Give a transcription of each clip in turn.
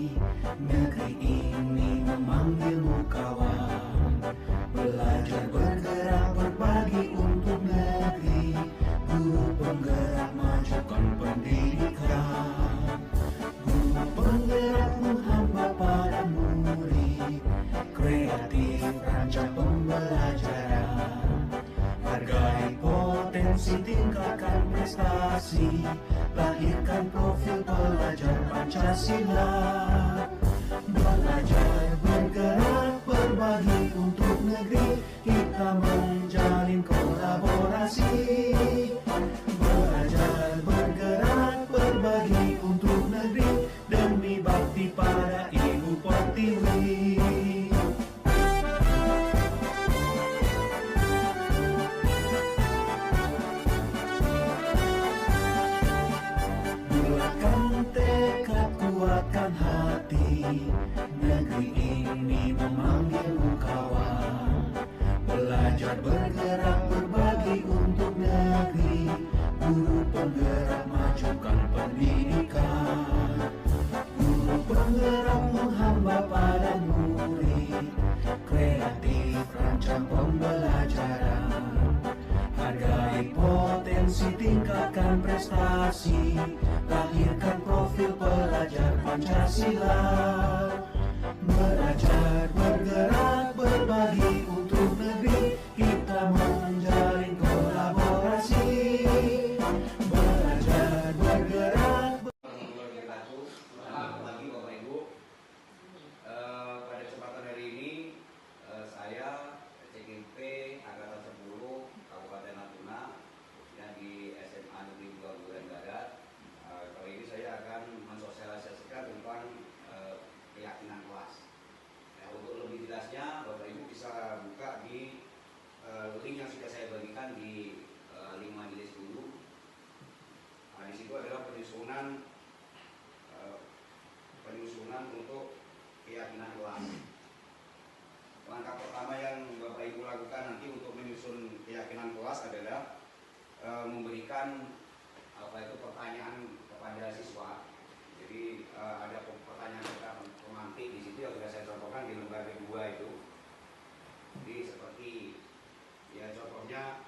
Negeri ini memanggilmu kawan. Belajar bergerak berbagi untuk negeri. Guru penggerak majukan pendidikan. Guru penggerak menghamba pada murid. Kreatif rancang pembelajaran. Hargai potensi, tingkatkan prestasi. Lahirkan profil pelajar Pancasila. Belajar bergerak berbagi untuk negeri. Kita menjalin kolaborasi. Belajar bergerak berbagi untuk negeri. Demi bakti pada Ibu Pertiwi. Kuatkan hati, negeri ini memanggilmu kawan. Belajar bergerak berbagi untuk negeri. Guru penggerak majukan pendidikan. Guru penggerak menghamba pada murid. Kreatif rancang pembelajaran. Hargai potensi, tingkatkan prestasi. Lahirkan profil pelajar Pancasila. Belajar bergerak berbagi untuk negeri. Kita menjalin kolaborasi. Belajar bergerak. Selamat pagi Bapak Ibu. Pada kesempatan hari ini saya CKP Angkatan 10 Kabupaten Natuna yang di SMA Negeri 2 Bulan Barat. Kali ini saya akan mensosialisasikan tentang keyakinan kelas. Untuk lebih jelasnya Bapak Ibu bisa buka di link yang sudah saya bagikan di link majelis dulu. Di situ adalah penyusunan untuk keyakinan kelas. Langkah pertama yang Bapak Ibu lakukan nanti untuk menyusun keyakinan kelas adalah memberikan pertanyaan kepada siswa. Jadi ada pertanyaan pemantik di situ yang sudah saya contohkan di lembar kedua itu. Jadi seperti ya contohnya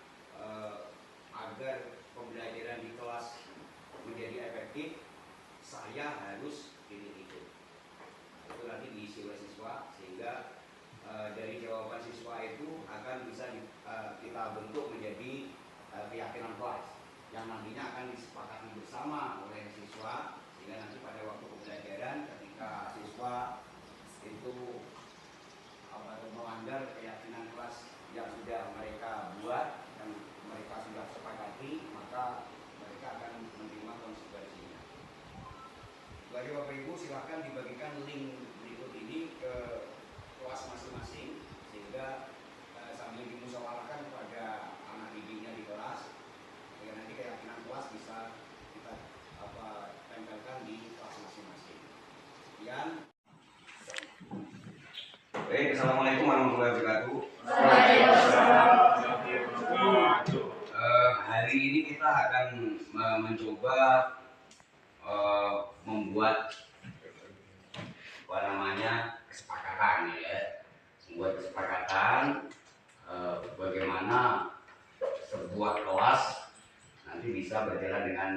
agar pembelajaran di kelas menjadi efektif, saya harus ini itu. Itu nanti diisi oleh siswa sehingga dari jawaban siswa itu akan bisa kita bentuk menjadi keyakinan kelas yang nantinya akan disepakati bersama oleh siswa, sehingga nanti pada waktu pembelajaran ketika siswa itu melanggar keyakinan kelas yang sudah mereka buat dan mereka sudah sepakati, maka mereka akan menerima konsekuensinya. Bagi Bapak Ibu silakan dibagikan link berikut ini ke kelas masing-masing sehingga sambil dimusyawarahkan kepada anak didiknya di kelas, sehingga nanti keyakinan kelas bisa kita tempelkan di kelas masing-masing. Sekian. Baik, Assalamualaikum warahmatullahi wabarakatuh. Hari ini kita akan mencoba membuat kesepakatan ya, membuat kesepakatan bagaimana sebuah kelas nanti bisa berjalan dengan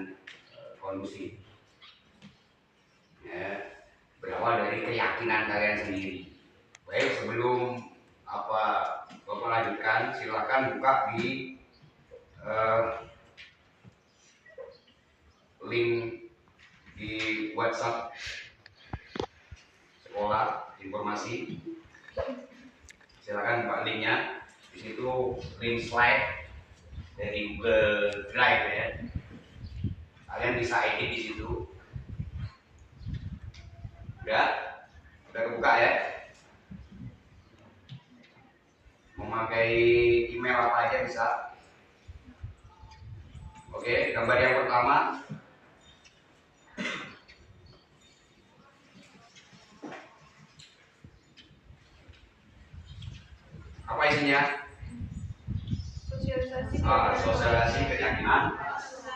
kondusif. Ya, berawal dari keyakinan kalian sendiri. Baik, sebelum Bapak lanjutkan, silakan buka di link di WhatsApp sekolah informasi. Silakan buka linknya. Di situ link slide dari Google Drive ya. Kalian bisa edit di situ. Udah kebuka ya. Memakai email apa aja bisa. Oke, gambar yang pertama. Apa isinya? Sosialisasi keyakinan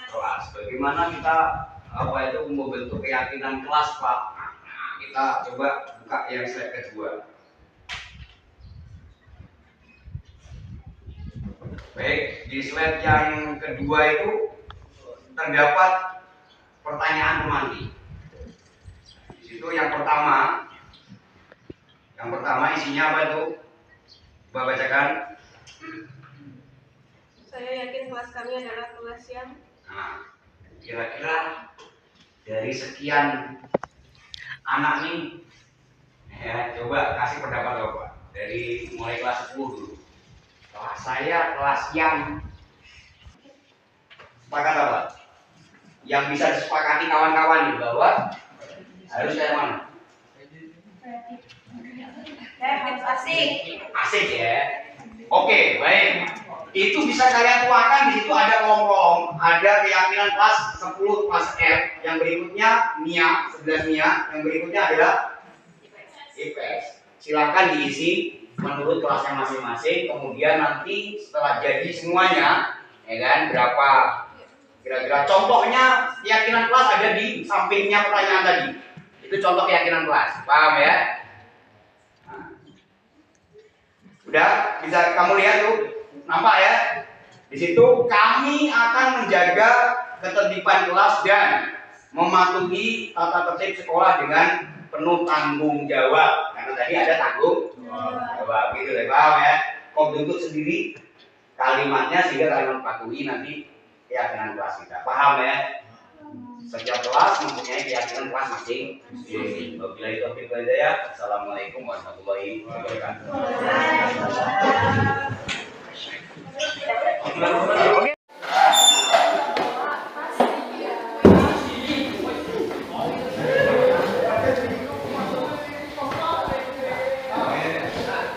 kelas. Bagaimana kita membentuk keyakinan kelas, Pak? Nah, kita coba buka yang slide kedua. Baik, di slide yang kedua itu terdapat pertanyaan pemantik. Di situ yang pertama isinya apa itu? Coba bacakan. Saya yakin kelas kami adalah kelas yang Kira-kira dari sekian anak nih, ya, coba kasih pendapat Bapak dari mulai kelas 10 dulu. Kelas saya kelas yang sepakat apa? Yang bisa disepakati kawan-kawan nih bahwa harus kayak mana? harus asik. Asik ya. Oke, baik. Itu bisa kalian tuangkan di situ ada kolom, ada keyakinan kelas 10 kelas F, yang berikutnya NIA, 11 NIA, yang berikutnya adalah IPS. Silakan diisi menurut kelasnya masing-masing, kemudian nanti setelah jadi semuanya, ya kan, berapa kira-kira contohnya keyakinan kelas ada di sampingnya pertanyaan tadi. Itu contoh keyakinan kelas, paham ya? Nah. Udah bisa kamu lihat tuh, nampak ya? Di situ kami akan menjaga ketertiban kelas dan mematuhi tata tertib sekolah dengan penuh tanggung jawab. Karena tadi ada tanggung jawab, gitu deh, paham ya? Kau bentuk sendiri kalimatnya sehingga kalian patuhi nanti keyakinan kelas kita, paham ya? Setiap kelas mempunyai keyakinan kelas masing-masing. Wabillahi taufiq wal hidayah. Assalamualaikum warahmatullahi wabarakatuh. Oke.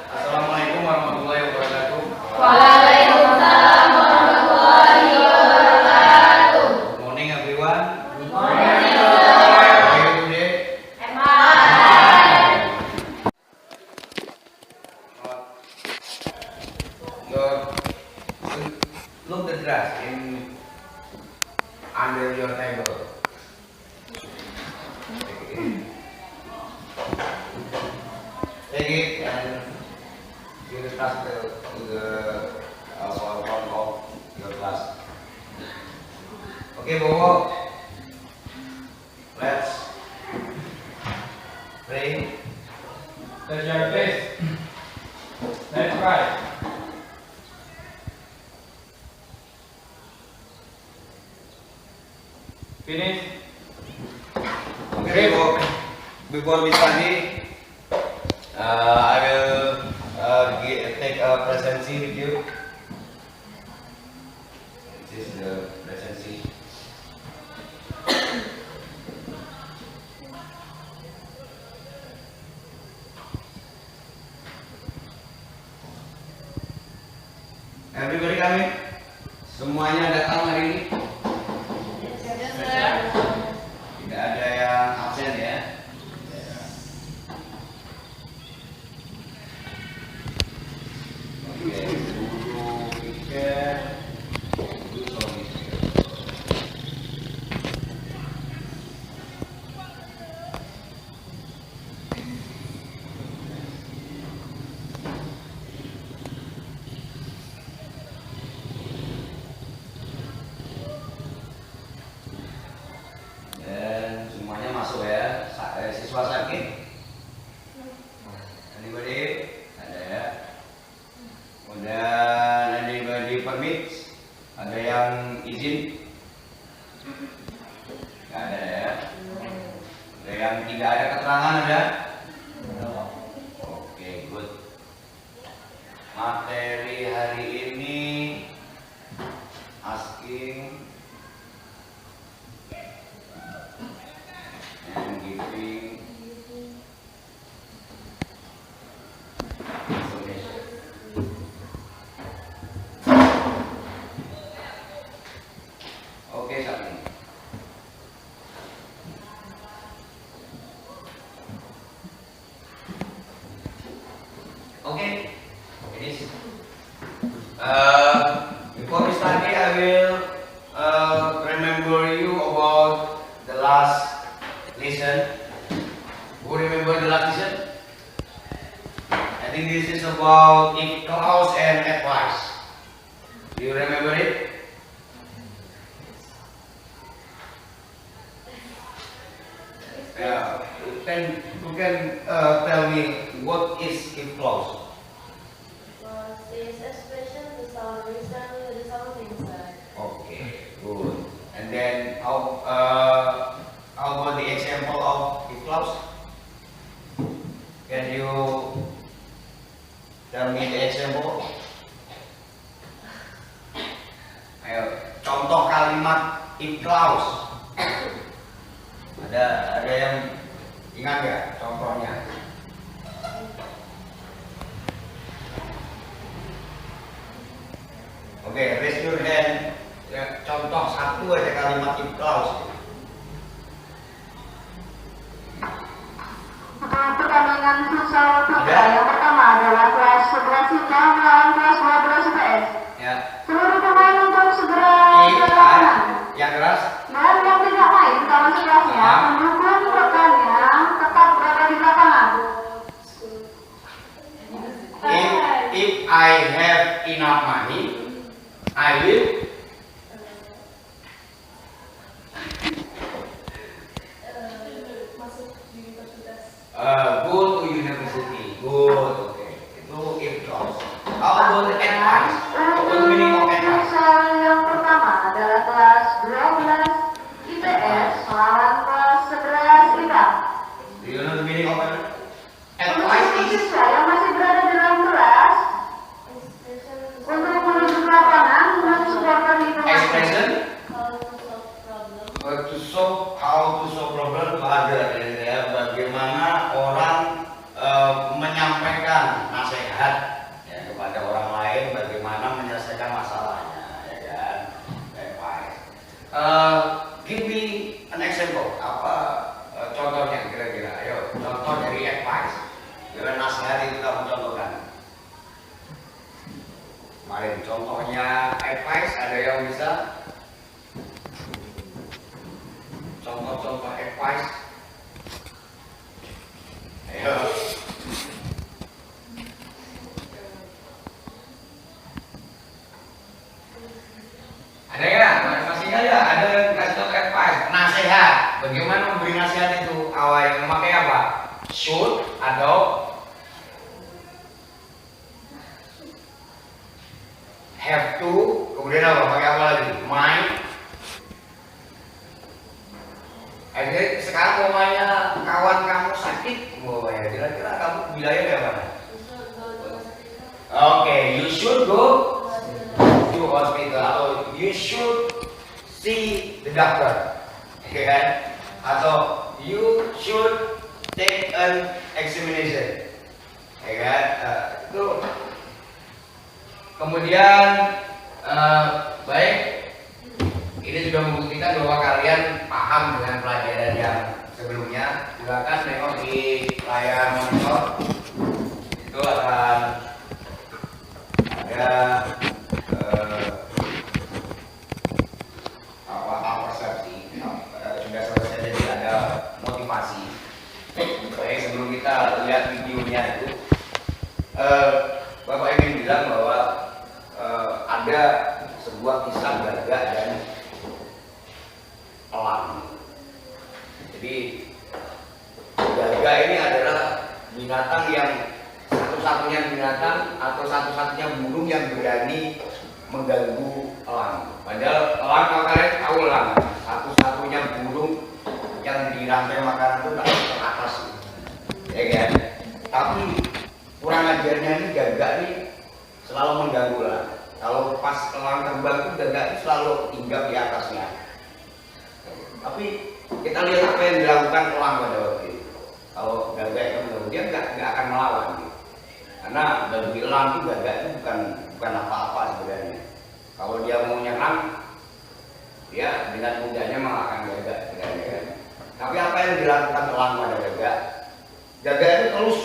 Assalamualaikum warahmatullahi wabarakatuh. Waalaikumsalam warahmatullahi wabarakatuh. Good morning everyone. Good morning. How are you today? Look the grass in under your table. Take it and you start to the front of your class. Okay, Bobo. Let's pray. Touch your face. Let's try. Finish. Okay, Bobo. Before we study, I will take a presidency with you. This is the presidency. Everybody coming? Semuanya datang hari ini? Tidak ada yang absen ya? Oke, guru pikir, guru soal. Dan semuanya masuk ya. Siswa sakit? Anybody? Ada ya. Kemudian anybody permit? Ada yang izin? Nggak ada ya. Ada yang tidak ada keterangan ada? Oke, good. Materi hari ini asking and giving information. Oke, saat ini. Oke, finish. Before we start, I will remember you about the last lesson. Who remember the last lesson? I think this is about if clause and advice. Do you remember it? Yeah. You can tell me what is if clause? This expression the sound reason with the sound inside. Okay, good. And then how about the example of if clause? Can you tell me the example? Ayo, contoh kalimat if clause. Ada yang ingat nggak contohnya? Oke, raise your hand. Ya, contoh satu aja kalimat if clause. Pertandingan futsal putra yang pertama adalah kelas 11 IPA melawan kelas 12 IPS. Ya. Seluruh pemain untuk segera ke lapangan. Yang keras. Dan yang tidak main sama sekelasnya mendukung rekannya tetap berada di lapangan. If I have enough money, I will. Go to university. Good, okay. Itu if clause. How about the advice? What the meaning of advice? Futsal yang pertama adalah kelas 12 IPS melawan kelas 11 IPA. Do you know the meaning of advice? Untuk Advice is siswa yang masih berada di dalam kelas untuk menuju ke lapangan dan supporter lingkungan. expression How to solve how to solve problem problem. to other, ya, bagaimana orang menyampaikan nasihat ya, kepada orang lain, bagaimana menyelesaikan masalahnya, ya kan? Advice. Give me an example. Apa contohnya kira-kira? Ayo, contoh dari advice. Dengan nasihat itu kamu contohkan. Kemarin contohnya advice ada yang bisa? Contoh-contoh advice. Ayo. Ada ya? Masih ingat ya? Ada yang kasih contoh advice, nasihat. Bagaimana memberi nasihat itu? Awal yang memakai apa? Should atau have to, kemudian apa? Pakai apa lagi? Might. Akhirnya sekarang umpamanya kawan kamu sakit, wah ya kira-kira kamu bilangnya kayak mana? Oke, you should go to hospital atau you should see the doctor, ya kan? Atau you should take an examination, ya kan? Itu. Kemudian baik. Ini sudah membuktikan bahwa kalian paham dengan pelajaran yang sebelumnya. Silakan tengok di layar monitor. Itu akan ada apa persepsi. Sudah selesai, jadi ada motivasi. Baik, sebelum kita lihat videonya itu, Bapak ingin bilang bahwa ada sebuah kisah gagak dan elang. Jadi gagak ini adalah binatang yang satu-satunya binatang atau satu-satunya burung yang berani mengganggu elang. Padahal elang, kalau kalian tahu elang, satu-satunya burung yang di rantai makanan itu tak ke atas, ya kan? Tapi kurang ajarnya ini gagak ini selalu mengganggu elang. Kalau pas elang terbang itu gagak itu selalu hinggap di atasnya. Tapi kita lihat apa yang dilakukan elang pada waktu itu. Kalau gagak itu dia nggak akan melawan, gitu. Karena bagi elang itu gagak itu bukan apa-apa sebenarnya. Kalau dia mau nyerang, dia dengan mudahnya mengalahkan gagak sebenarnya kan. Tapi apa yang dilakukan elang pada gagak? Gagak itu terus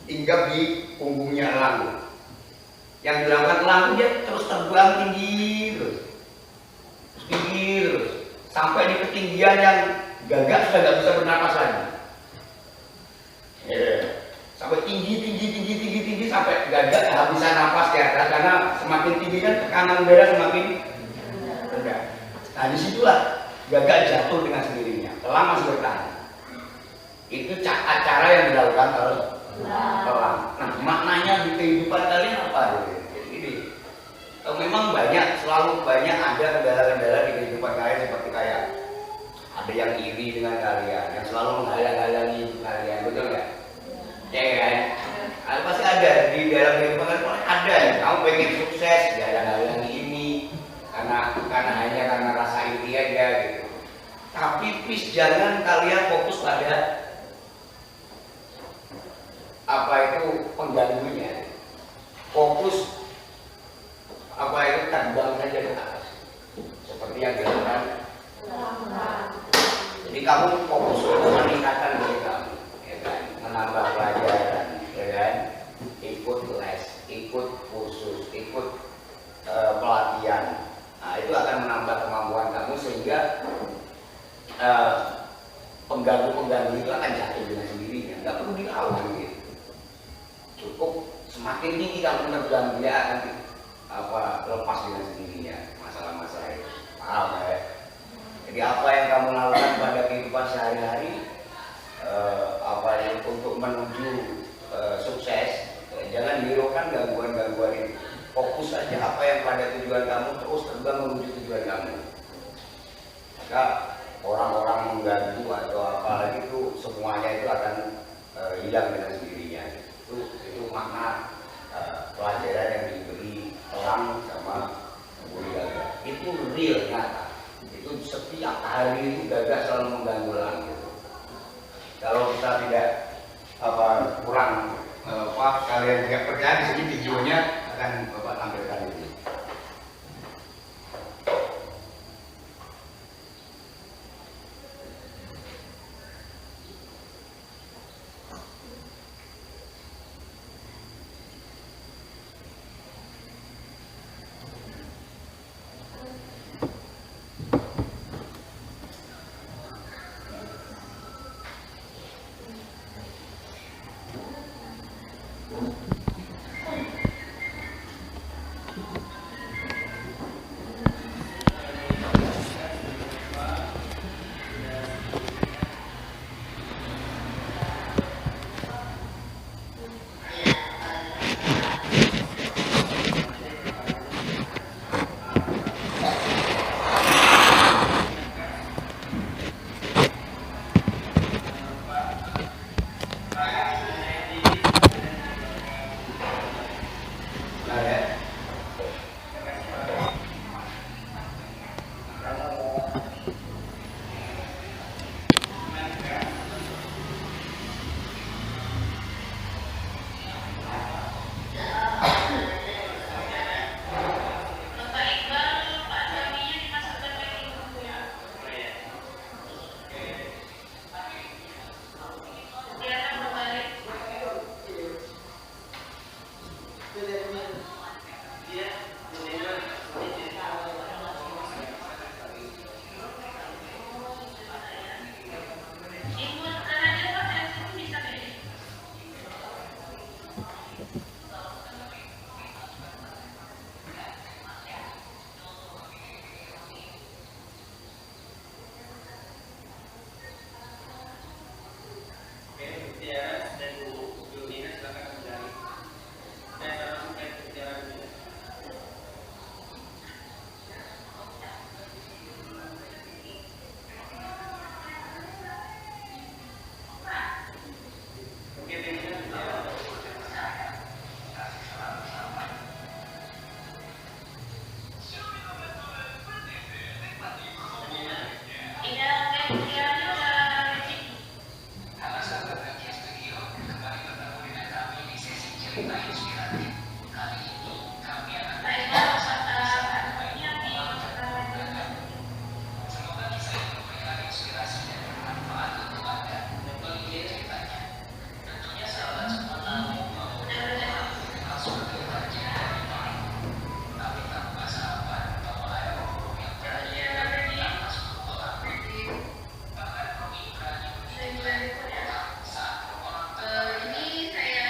hinggap di punggungnya elang. Yang dilakukan elang itu dia terus terbang tinggi terus tinggi, sampai di ketinggian yang gagak sudah nggak bisa bernapas lagi. sampai tinggi sampai gagak kehabisan napas di atas, karena semakin tinggi kan tekanan udara semakin rendah. Nah disitulah gagak jatuh dengan sendirinya, elang masih bertahan. Itu cara yang dilakukan oleh elang. Nah maknanya di kehidupan kalian apa? Jadi memang selalu banyak ada kendala-kendala di kehidupan kalian, seperti kayak ada yang iri dengan kalian, yang selalu menghalang-halangi kalian, betul nggak? Ya kan? Nah, pasti ada di dalam kehidupan kalian, ada ya. Kamu pengen sukses, dihalang-halangi ini karena rasa iri aja gitu. Tapi please jangan kalian fokus pada apa itu pengganggunya. Fokus apa itu terbang saja ke atas, seperti yang dilakukan. Jadi kamu fokus untuk meningkatkan diri kamu, ya kan? Menambah pelajaran, ya kan? Ikut les, ikut kursus, ikut pelatihan. Nah itu akan menambah kemampuan kamu sehingga pengganggu-pengganggu itu akan jatuh dengan sendirinya, nggak perlu dilawan gitu. Cukup semakin tinggi kamu terganggu, dia akan lepas dengan sendirinya masalah-masalah itu. Paham ya? Jadi apa yang kamu lakukan pada kehidupan sehari-hari, untuk menuju sukses, jangan dihiraukan gangguan-gangguan itu. Fokus saja apa yang pada tujuan kamu, terus terbang menuju tujuan kamu. Maka orang-orang mengganggu atau apa itu semuanya itu akan hilang dengan sendirinya. Itu makna pelajaran yang diberi elang sama burung gagak. Itu real, nyata. Itu setiap hari itu gagak selalu mengganggu elang gitu. Kalau kita tidak kurang kalian tidak percaya, di sini videonya akan Bapak tampilkan itu. Ini saya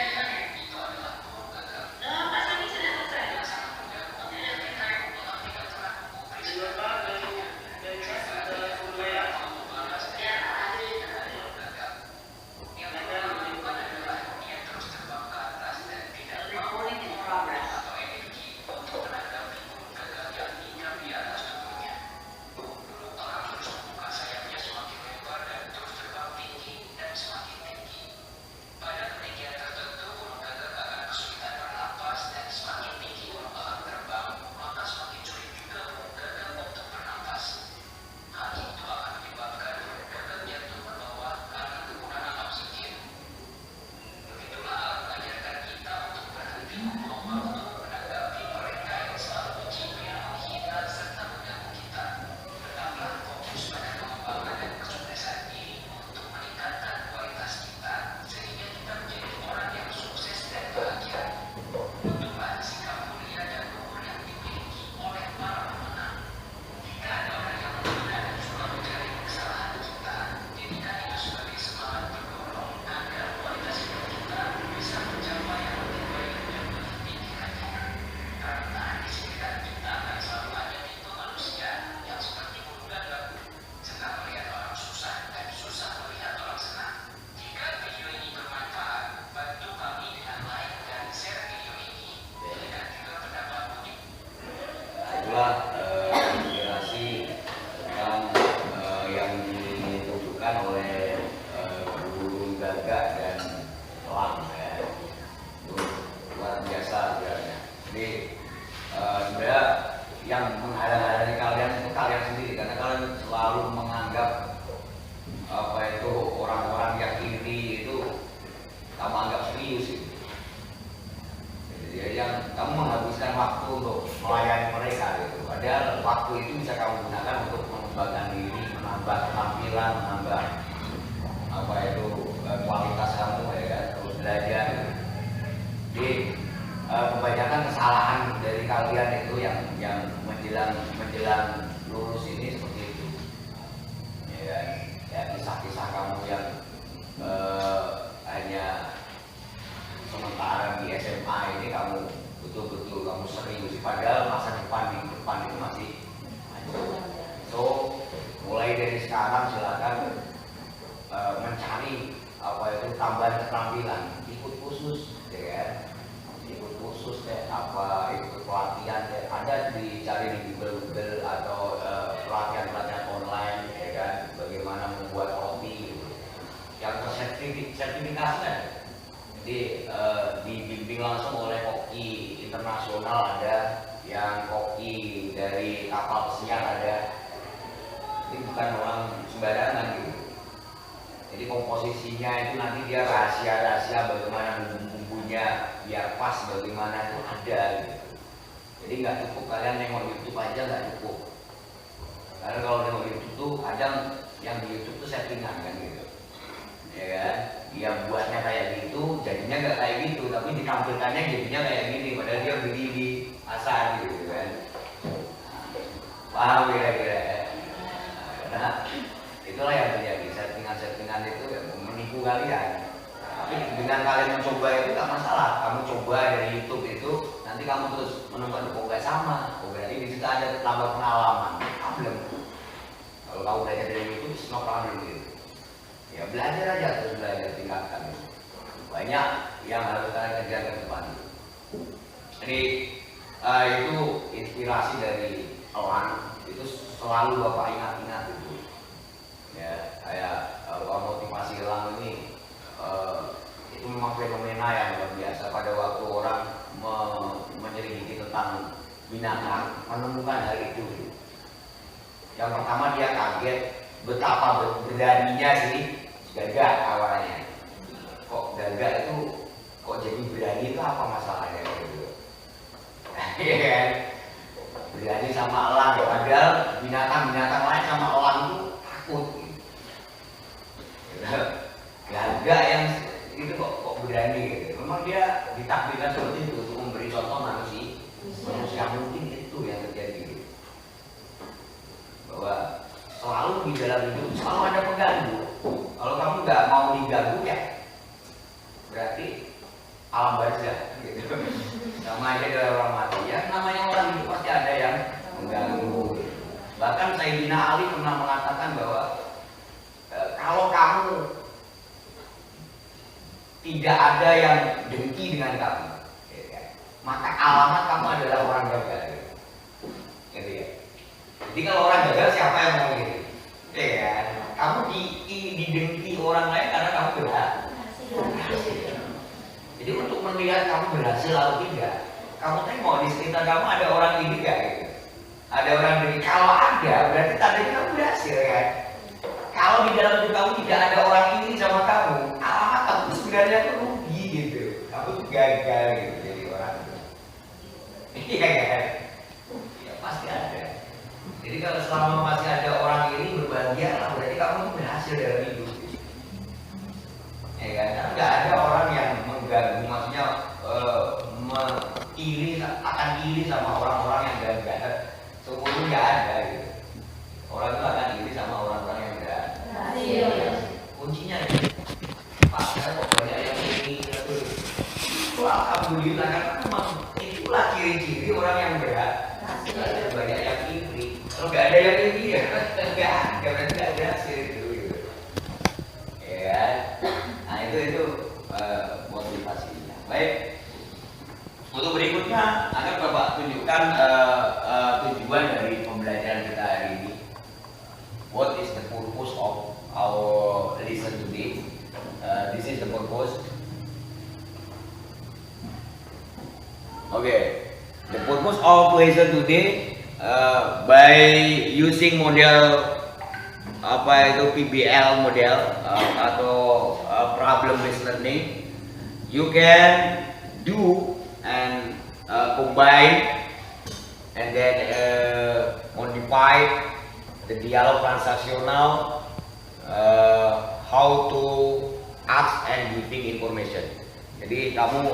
tambahan keterampilan, ikut kursus, ya kan? Ikut kursus deh, apa ikut pelatihan deh, ada dicari di Google atau pelatihan online, ya kan? Bagaimana membuat roti, gitu. Yang sertifikasi kan? Jadi dibimbing langsung oleh koki internasional ada, yang koki dari kapal pesiar ada. Ini bukan orang sembarangan gitu. Jadi komposisinya itu nanti dia rahasia-rahasia bagaimana bumbu-bumbunya biar pas, bagaimana itu ada gitu. Jadi nggak cukup kalian nengok YouTube aja, nggak cukup. Karena kalau nengok YouTube tuh kadang yang di YouTube tuh settingan kan gitu, ya kan? Dia buatnya kayak gitu, jadinya nggak kayak gitu, tapi ditampilkannya jadinya kayak gini, padahal dia beli di pasar gitu kan. Paham kira-kira ya? Nah, itulah yang terjadi, settingan itu menipu kalian. Tapi dengan kalian mencoba itu tak masalah. Kamu coba dari YouTube itu, nanti kamu terus menemukan kok nggak sama. Oh, berarti di situ ada tambah pengalaman. Problem. Kalau kamu belajar dari YouTube, semua problem gitu. Ya belajar aja, terus belajar tingkatkan. Banyak yang harus kalian kerjakan ke depan. Jadi itu inspirasi dari orang, itu selalu Bapak ingat-ingat itu. Ya, kayak motivasi Elang ini itu memang fenomena yang luar biasa. Pada waktu orang menyelidiki tentang binatang, menemukan hal itu. Yang pertama dia kaget betapa beraninya sih gagak awalnya. Kok gagak itu kok jadi berani itu apa masalahnya gitu? Iya kan? Berani sama elang, padahal binatang-binatang lain sama elang itu takut. Gagak yang itu kok berani gitu. Memang dia ditakdirkan seperti itu untuk memberi contoh manusia mungkin itu yang terjadi. Bahwa selalu di dalam hidup selalu ada pengganggu. Kalau kamu nggak mau diganggu ya berarti alam barzah gitu. Sama aja dengan orang mati ya, namanya orang hidup pasti ada yang mengganggu. Bahkan Sayyidina Ali pernah mengatakan bahwa kalau kamu tidak ada yang dengki dengan kamu, maka alamat kamu adalah orang gagal. Gitu ya. Jadi kalau orang gagal siapa yang mau gitu? Ya, kamu didengki orang lain karena kamu berhasil. Jadi untuk melihat kamu berhasil atau tidak, kamu tengok di sekitar kamu ada orang ini gak gitu? Ada orang ini. Kalau ada, berarti tandanya kamu berhasil kan? Kalau di dalam hidup kamu tidak ada orang ini sama kamu, alamat kamu sebenarnya tuh rugi gitu. Kamu gagal gitu jadi orang. Iya kan? Ya pasti ada. Jadi kalau selama masih ada orang ini berbahagia, berarti kamu berhasil dalam hidup. Ya kan? Nggak ada orang yang mengganggu, maksudnya akan iri sama orang-orang yang gagal. Seumur nggak ada gitu. Orang itu akan iri sama orang-orang yang gagal. Kuncinya itu. Pak, saya kok banyak yang iri. Alhamdulillah, karena memang itulah ciri-ciri orang yang berhasil. Banyak yang iri. Kalau nggak ada yang iri ya nggak ada, berarti nggak berhasil itu. Gitu. Ya, nah itu motivasinya. Baik. Untuk berikutnya akan Bapak tunjukkan tujuan dari pembelajaran kita hari ini. What is the purpose of our lesson today? This is the purpose. Okay, the purpose of lesson today by using model apa itu PBL model atau problem based learning, you can do and combine and then modify the dialog transactional, how to ask and giving information. Jadi kamu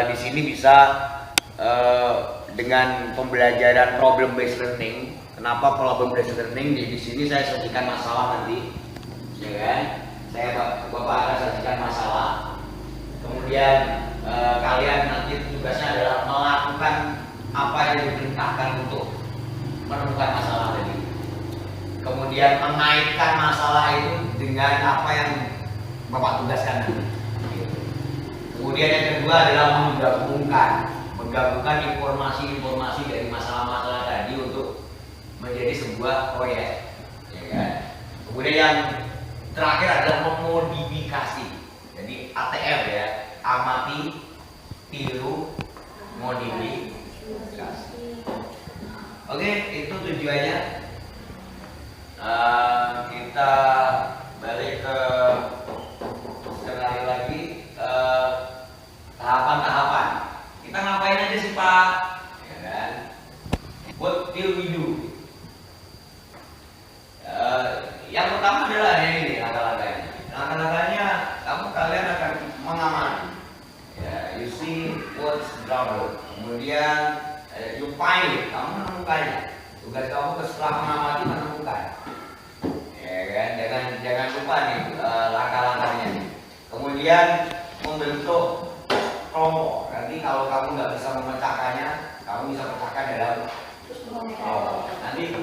di sini bisa dengan pembelajaran problem based learning. Kenapa problem based learning? Di sini saya sajikan masalah nanti, ya kan? Bapak akan sajikan masalah. Kemudian kalian nanti tugasnya adalah melakukan apa yang diperintahkan untuk menemukan masalah tadi. Kemudian mengaitkan masalah itu dengan apa yang Bapak tugaskan nanti. Gitu. Kemudian yang kedua adalah menggabungkan informasi-informasi dari masalah-masalah tadi untuk menjadi sebuah proyek, ya kan? Kemudian yang terakhir adalah memodifikasi. Jadi ATM ya, amati, tiru, modifikasi. Oke, itu tujuannya. Kita balik ke sekali lagi tahapan-tahapan. Kita ngapain aja sih Pak? Ya kan? What will we do? Yang pertama adalah ini langkah-langkahnya. Langkah-langkahnya kalian akan mengamati. Ya, you see what's trouble. Kemudian you find it, kamu menemukannya. Tugas kamu setelah mengamati menemukan. Ya kan? Jangan lupa nih langkah-langkahnya. Kemudian membentuk kelompok. Nanti kalau kamu nggak bisa memecahkannya, kamu bisa pecahkan dalam kelompok. Nanti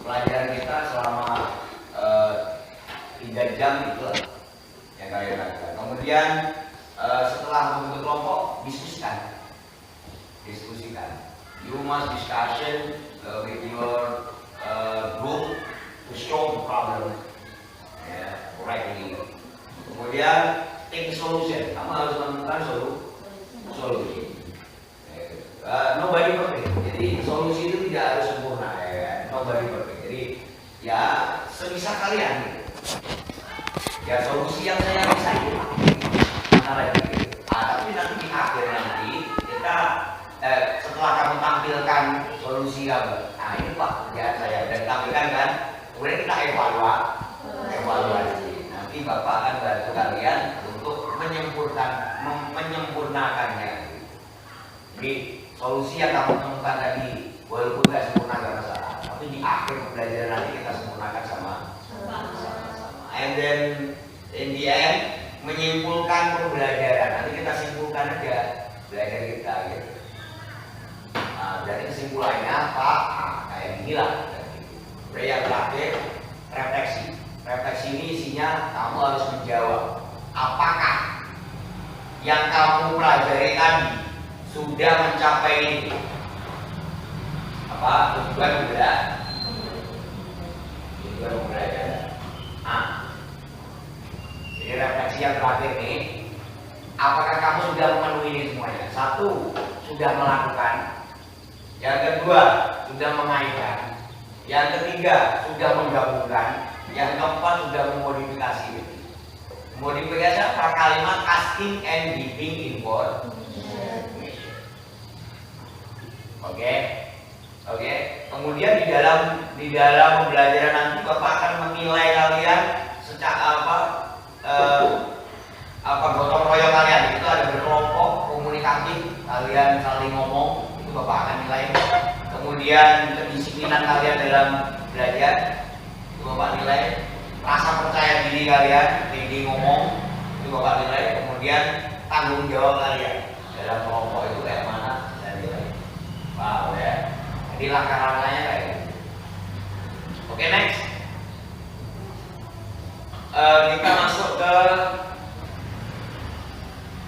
pelajaran kita selama 3 jam itu yang kalian lakukan. Kemudian setelah membentuk kelompok, diskusikan. You must discussion with your group to solve the problem. Ya, correctly. Kemudian take solution. Kamu harus menemukan solusi. Nobody perfect. Jadi solusi itu tidak harus sempurna. Ya. Nobody perfect. Jadi ya sebisa kalian. Gitu. Ya solusi yang saya bisa itu tapi nanti di akhir nanti kita setelah kamu tampilkan solusi kamu, nah ini Pak kerjaan saya dan tampilkan kan, kemudian kita evaluasi. Nanti Bapak akan bantu kalian untuk menyempurnakannya. Jadi solusi yang kamu temukan tadi walaupun nggak sempurna nggak masalah, tapi di akhir pembelajaran nanti kita sempurnakan sama-sama. And then in the end menyimpulkan pembelajaran. Nanti kita simpulkan aja belajar kita gitu. Nah, jadi kesimpulannya Pak, kayak gini lah. Kemudian yang terakhir refleksi. Refleksi ini isinya kamu harus menjawab apakah yang kamu pelajari tadi sudah mencapai ini? Apa tujuan belajar? Jadi refleksi yang terakhir nih, apakah kamu sudah memenuhi ini semuanya? 1, sudah melakukan. Yang kedua, sudah mengaitkan. Yang ketiga, sudah menggabungkan. Yang keempat, sudah memodifikasi. Modifikasi apa? Kalimat asking and giving information. Oke. Kemudian di dalam pembelajaran nanti Bapak akan menilai kalian secara gotong royong kalian. Itu ada berkelompok, komunikatif, kalian saling ngomong, itu Bapak akan nilai. Kemudian kedisiplinan kalian dalam belajar, itu Bapak nilai. Rasa percaya diri kalian, tinggi ngomong, itu Bapak nilai. Kemudian tanggung jawab kalian dalam kelompok itu kayak mana, dan nilai. Wow ya. Jadi langkah-langkahnya kayak gitu. Oke, next. Kita masuk ke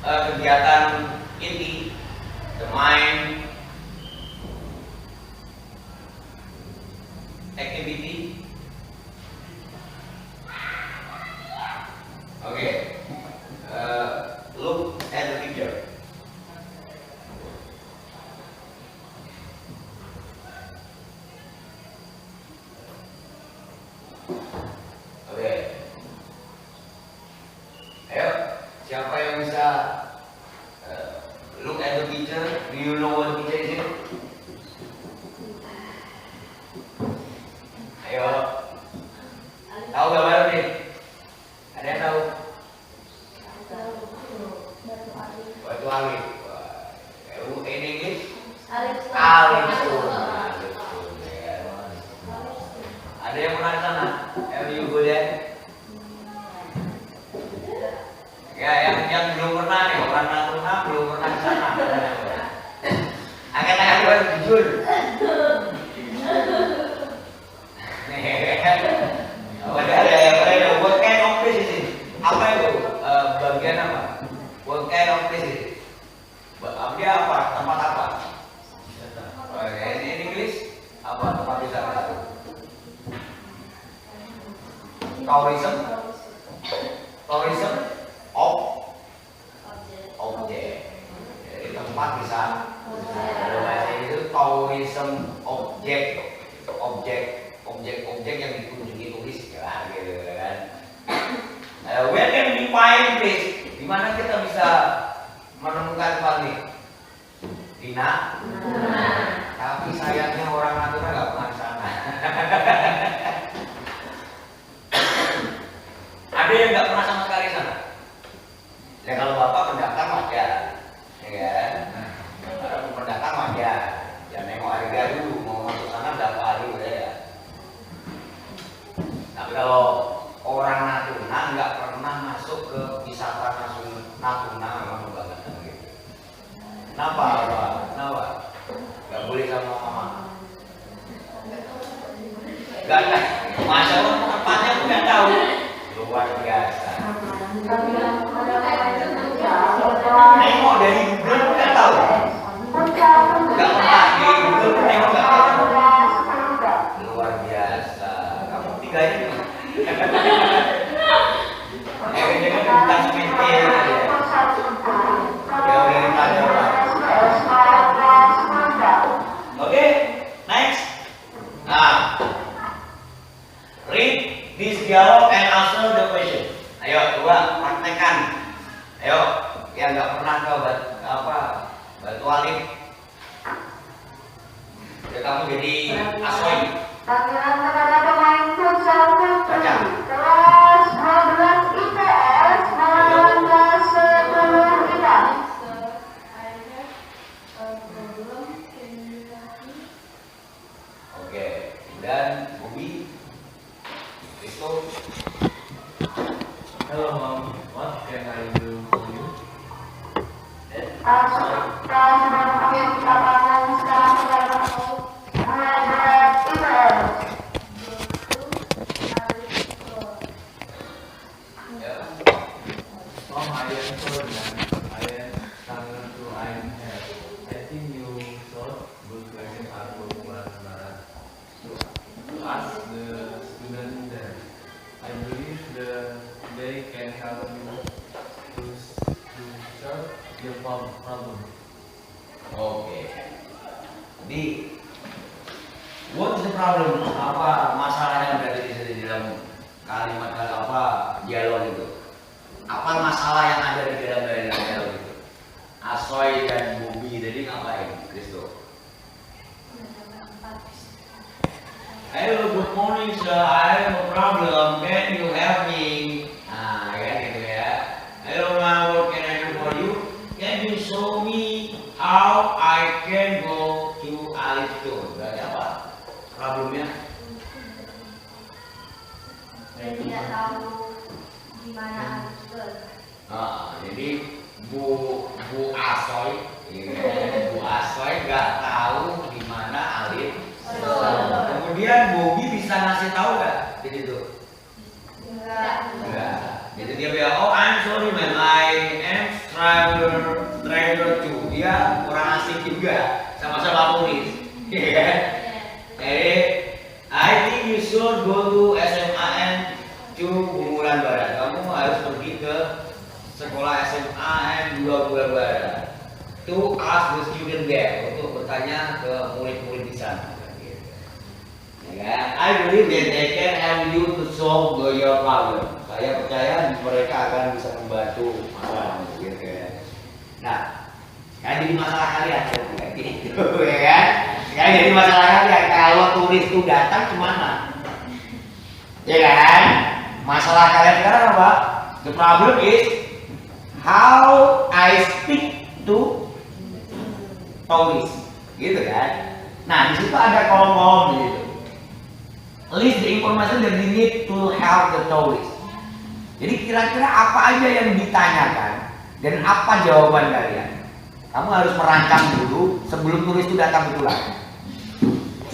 kegiatan inti, the main activity. Oke, look at the picture. Oke. Ayo, siapa yang bisa look at the picture? Do you know what the picture is? Ayo, tahu gambar nih? Ada yang tahu? Batu alit. In English? Alipstone. Ada yang pernah ke sana? Have you go there? Ya, yang belum pernah nih, belum pernah ke sana. Angkat-angkat buat jujur. Padahal ya, what kind of place is Apa itu? Bagian apa? What kind of place it? Dia apa? Tempat apa? Ini Inggris apa? Tempat wisata? Tourism objek. Jadi tempat bisa. Kalau bahasa itu tourism objek yang dikunjungi turis ya, gitu kan. Where can we find place? Di mana kita bisa menemukan tempat ini? Dina. Tapi sayangnya orang Natuna nggak pernah ke sana. Ada yang nggak pernah sama sekali sana. Ya kalau bapak pendatang wajar, ya kan? Kalau pendatang wajar, ya nengok harga dulu mau masuk sana berapa hari udah ya. Tapi kalau orang Natuna nggak pernah masuk ke wisata Natuna memang banget gitu. Kenapa? Nggak boleh sama mama. Nggak ada. Masa tempatnya pun nggak tahu. Luar biasa. Nengok dari Google pun nggak tahu. Nggak pernah di Google pun nengok nggak tahu. Luar biasa. Kamu tiga ini. Jangan bukan sementir. Ya udah ditanya Pak. Oke, next. Nah, read this dialogue and answer the question. Ayo, coba praktekkan. Ayo, yang nggak pernah ke Batu Alif. Ya kamu jadi Asoy. Panggilan kepada pemain futsal Baca. kelas 12 IPS melawan kelas 10 IPA. Oke, dan Bobby itu. Hello mom, what can I do for you? Kelas 12 lapangan sekarang kelas 12 IPS. Mom, I am Ferdinand. I am standard to I have. I think you solve good question at Bulan Barat. To ask the student there. I believe they can help you to solve your problem. Oke. Di what is the problem? Apa masalah yang berada di dalam kalimat apa dialog itu? Apa masalah yang ada di dalam dialog itu? Asoy dan Bobby tadi ngapain, Kristo? Hello, good morning sir. I have a problem. Can you help me? Nah, kan gitu ya. Hello, ma, what can I do for you? Can you show me how I can go to Alif Tour? Berarti apa? Problemnya? Saya tidak tahu di mana Alif. Jadi Bu Asoy, Bu Asoy nggak tahu di mana Alif. Kemudian Bobby bisa ngasih tahu nggak di situ? Enggak. Jadi dia bilang, oh I'm sorry man, I am stranger too. Dia orang asing juga, sama-sama turis. Jadi I think you should go to SMAN to Bunguran Barat. Kamu harus pergi ke sekolah SMAN 2 Bunguran Barat. To ask the student there, untuk bertanya ke murid-murid di sana. Ya, I believe that they can help you to solve your problem. Saya percaya mereka akan bisa membantu masalahmu, gitu ya. Nah, sekarang jadi masalah kalian, gitu, ya kan? Sekarang jadi masalah kalian. Kalau turis itu datang kemana? Ya kan? Masalah kalian sekarang apa? The problem is how I speak to tourists, gitu kan? Nah, di situ ada kolom-kolom gitu. List the information that you need to help the tourist. Jadi kira-kira apa aja yang ditanyakan dan apa jawaban kalian? Kamu harus merancang dulu sebelum turis itu datang betulan.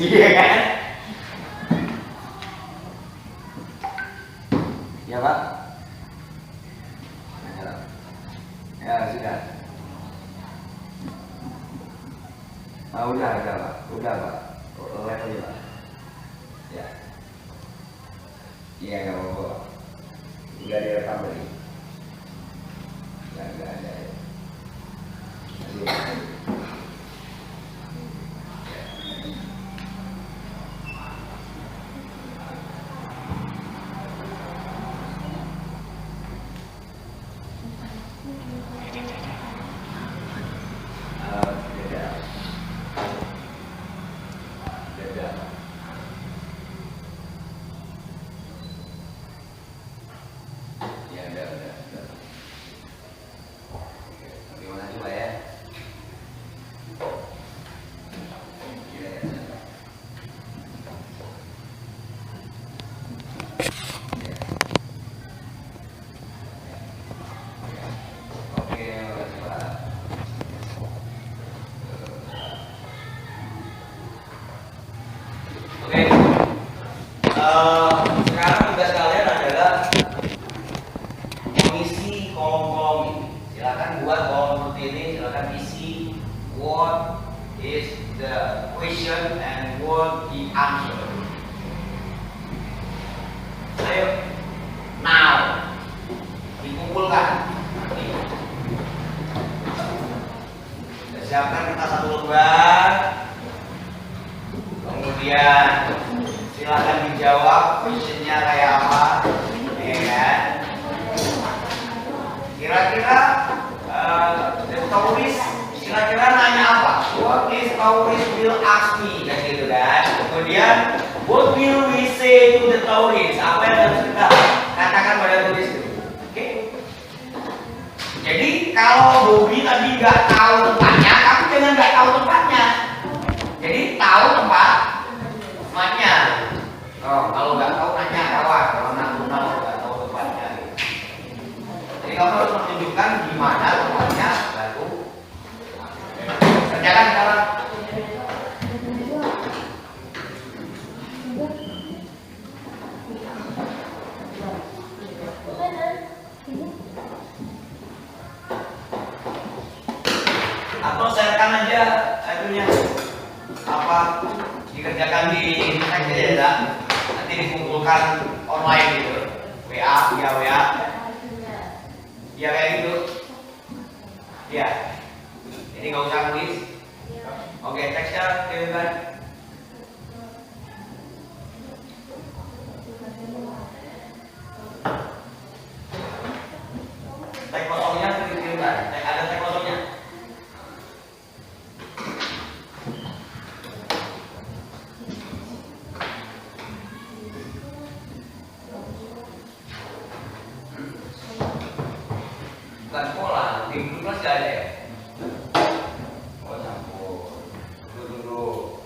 Iya kan? Ya Pak? Ada. Ah, udah Pak. Levelnya Pak. Ya. Iya nggak apa-apa. Udah direkam tadi. Nggak ada ya. Sekarang tugas kalian adalah mengisi kolom-kolom ini. Silakan buat kolom seperti ini. Silakan isi what is the question and what the answer. Ayo, now dikumpulkan. Siapkan kita satu lembar. Kemudian silakan dijawab questionnya kayak apa, ya kan? Kira-kira Tauris kira-kira nanya apa? What is Tauris will ask me, kan gitu kan? Kemudian what will we say to the Tauris? Apa yang harus kita katakan pada tulis itu? Oke? Jadi kalau Bobby tadi nggak tahu tempatnya, kamu jangan nggak tahu tempatnya. Jadi tahu tempatnya. Oh, kalau nggak tahu nanya kawan, kalau nggak tahu tempatnya. Jadi kamu harus menunjukkan di mana tempatnya, baru kerjakan sekarang. Atau sharekan aja itunya apa dikerjakan di teks aja, nanti dikumpulkan online gitu, WA via WA ya kayak gitu ya. Ini nggak usah nulis. Oke, teksnya kirimkan. Teks kosongnya dikirimkan. Ada teks kosongnya. Bukan sekolah, di kelas nggak ada ya? Oh campur, dulu.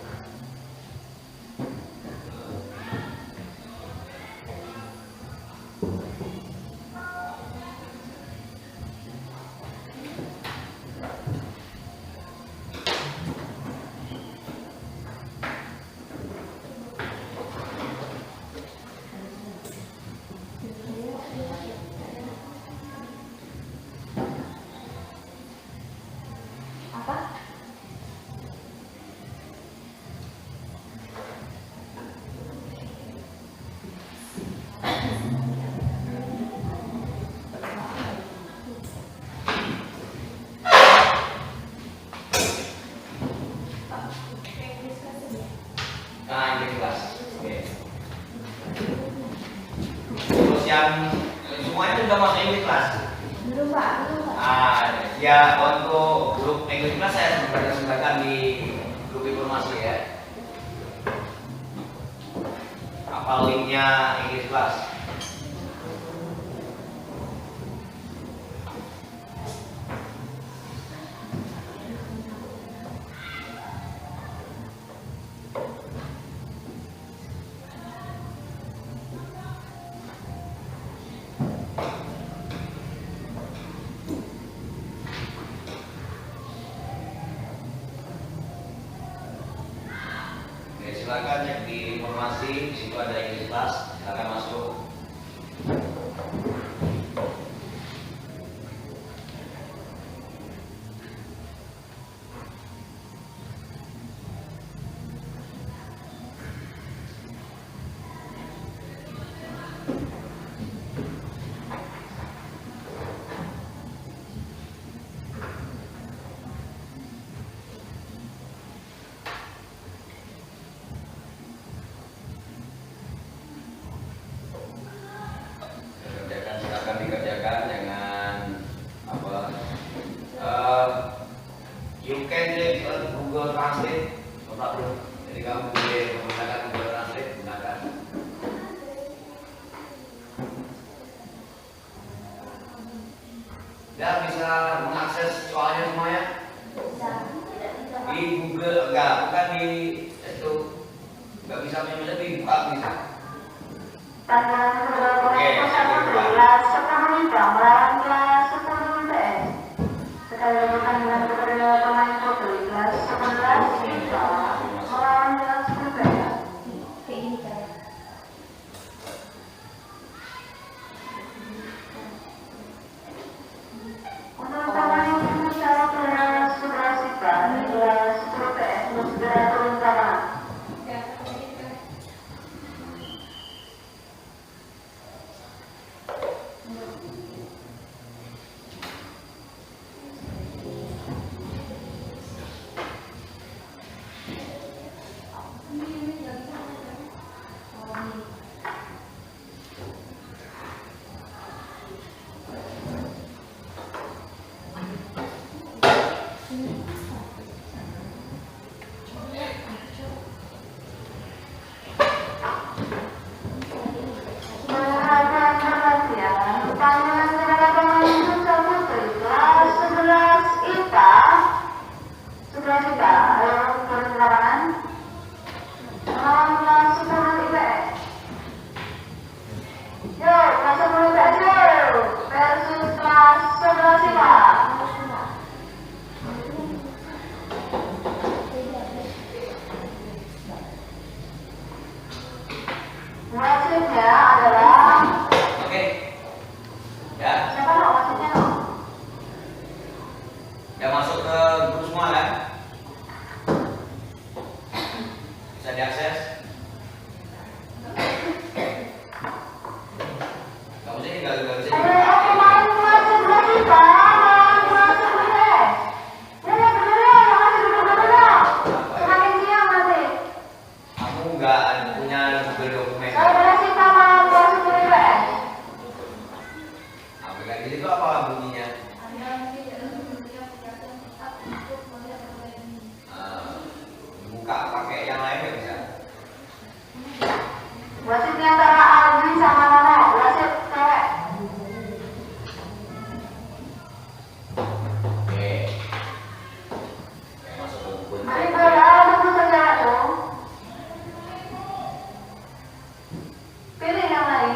Nah, ini kelas. Oke. Terus yang semuanya sudah masuk English kelas? Belum Pak. Ya untuk grup English kelas saya sebarkan di grup informasi ya. Apa linknya English kelas? Silakan cek di informasi, di situ ada English class, silakan masuk. Ya bisa mengakses soalnya semuanya Bisa. Tidak bisa. di Google, enggak, bukan di itu, nggak bisa menyebutnya dibuka bisa. Tanggal 21 kelas 10 IPA melawan kelas 10 IPS. Sekali lagi panggilan kepada pemain putri kelas 11 IPA melawan kelas 10 IPS. Kayak gini kan. Untuk pemain futsal kelas 11 IPA dan kelas 10 IPS untuk segera turun tangan. Perhatian perhatian, panggilan kepada pemain futsal putri kelas 11 IPA. 11 IPA, ayo turun ke lapangan. Melawan kelas 10 IPS. Yo, kelas 10 IPS yo, versus kelas 11 IPA. Wasitnya adalah Oke, ya, siapa lo wasitnya lo? udah masuk ke grup semua kan? Bisa diakses? Kamu sini nggak bisa Ayo dibuka. aku main kelas 11 IPA melawan kelas 10 IPS. Ya bener ya, masih duduk dulu. Semakin siang nanti. Kamu nggak punya Google dokumen? Saya berhasil sama kelas 10 IPS. Aplikasi itu apa bunyinya? Buka pakai yang lain nggak bisa? Wasitnya antara Aldi sama Nono, wasit cewek. Oke. Masuk ke Google. Mari bola tunggu saja dong. Pilih yang lain.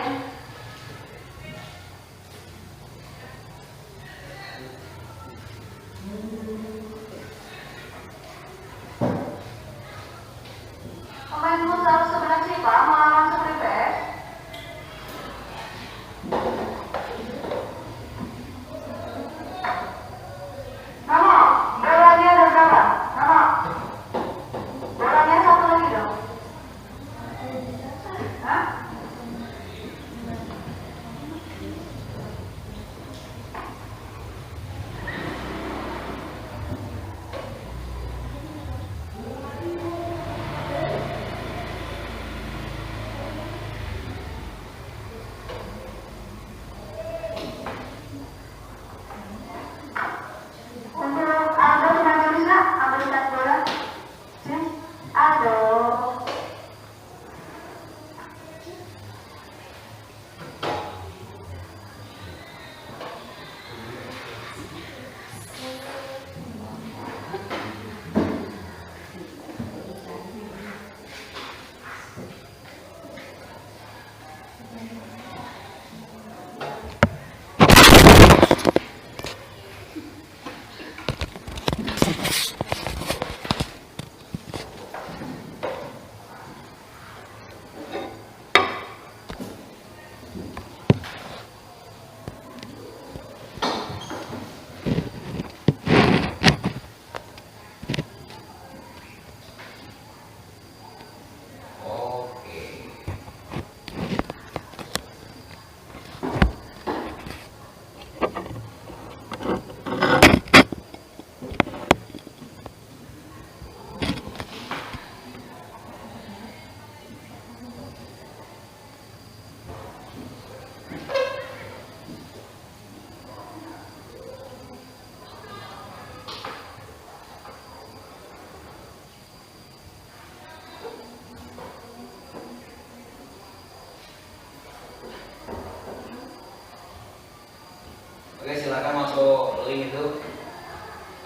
Oke, silakan masuk link itu.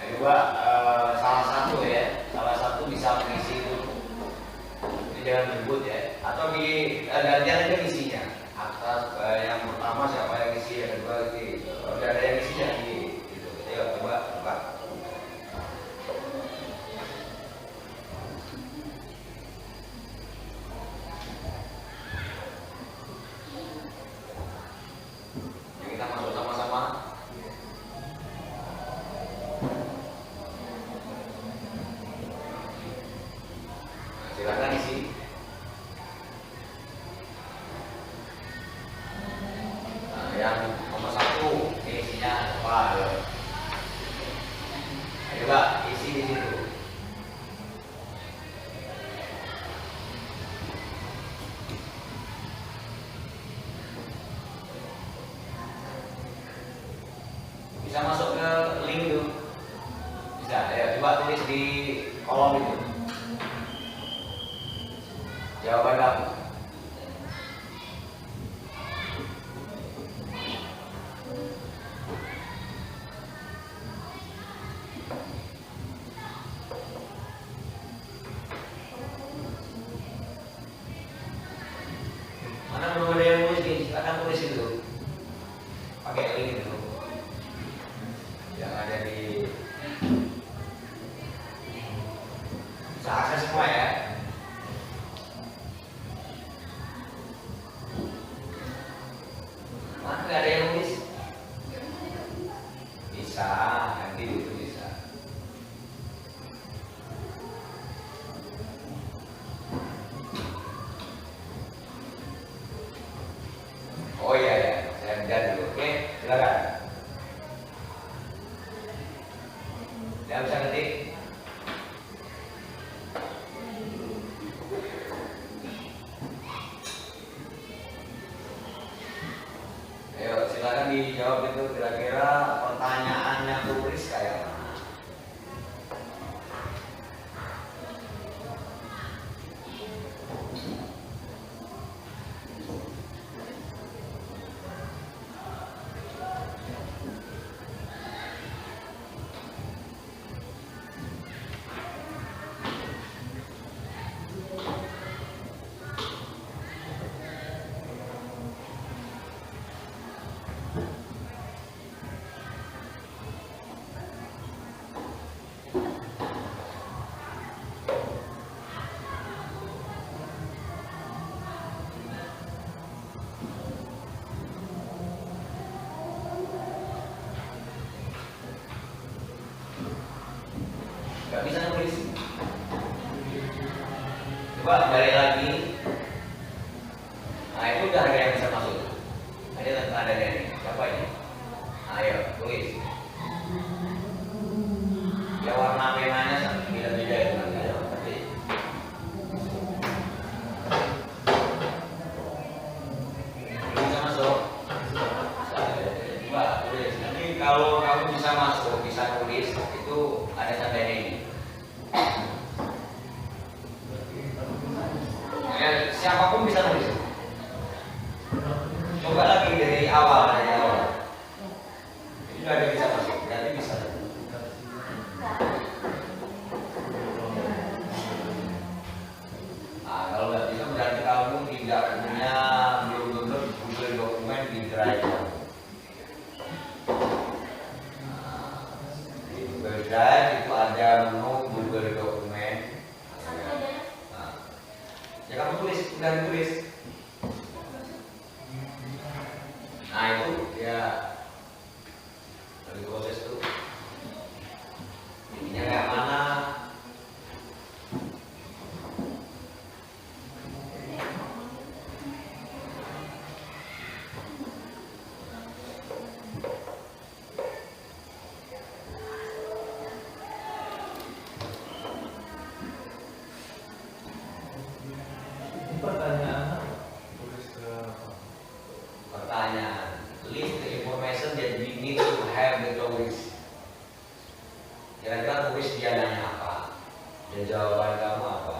Yang kedua, salah satu bisa mengisi itu. Ini jangan ribut ya. Atau di gantian aja isinya. Atas yang pertama siapa yang isi, yang kedua gitu. Kalau udah ada yang isi ya gitu. Ayo coba buka. Kita masuk sama-sama. Silakan isi. Nah, yang nomor 1 ini isinya apa? Ayo Pak, isi di situ. Bisa masuk ke link itu. Bisa, ya coba tulis di kolom itu. Jawaban kamu. Mana belum ada yang tulis nih? Silakan tulis itu. Pakai link itu. Yang ada di bisa akses semua ya. Mana nggak ada yang nulis? Bisa, nanti itu bisa. Oh iya ya, saya lihat dulu. Oke, silakan. Yang bisa ketik. Ayo silakan dijawab itu kira-kira pertanyaannya tulis kayak mana. Gak bisa nulis. Coba balik lagi. Nah itu udah ada yang bisa masuk. Ada tandanya nih. Siapa ini? Ayo tulis. Ya warna penanya beda-beda itu nanti ya. Tapi bisa masuk. Coba tulis. Nanti kalau kamu bisa masuk, bisa tulis itu ada tandanya ini. Siapapun bisa nulis. Coba lagi dari awal. Ini ada bisa masuk, berarti bisa. Nah, kalau nggak bisa berarti kamu tidak punya belum download Google Dokumen di Drive. Di Google Drive itu ada menu Google Dokumen. Ya kamu tulis, udah tulis. Nah itu ya dari proses itu. Ininya kayak mana? Pertanyaan tulis ke apa? Pertanyaan, list the information that we need to have the tourist. Kira-kira tulis dia nanya apa? Dan jawaban kamu apa?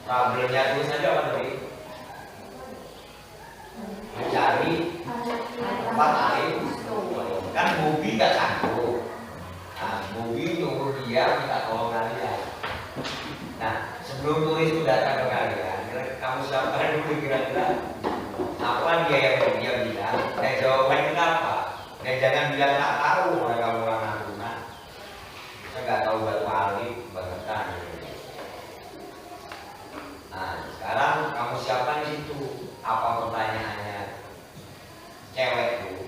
Problemnya tulis aja apa tadi? Mencari tempat air Kan Bobby nggak sanggup. Nah, Bobby nyuruh dia minta tolong kalian. Nah, sebelum turis itu datang ke kalian, kamu siapkan dulu kira-kira apa dia yang bilang, dan jawabannya apa? Dan jangan bilang tak tahu oleh kamu orang Natuna. Saya nggak tahu batu alik, bangetan. Nah, sekarang kamu siapkan di situ apa pertanyaannya cewek itu.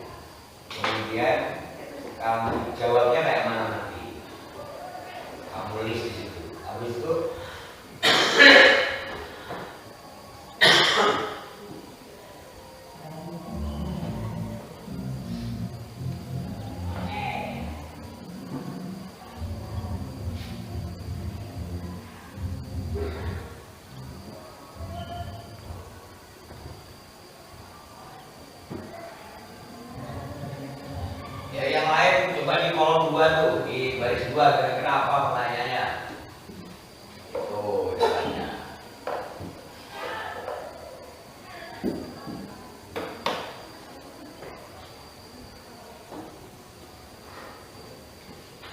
Kemudian kamu jawabnya kayak mana nanti? Kamu tulis di situ. Habis itu ya yang lain coba di kolom 2 tuh, di baris 2 kira-kira apa pertanyaannya? Oh, jawabannya.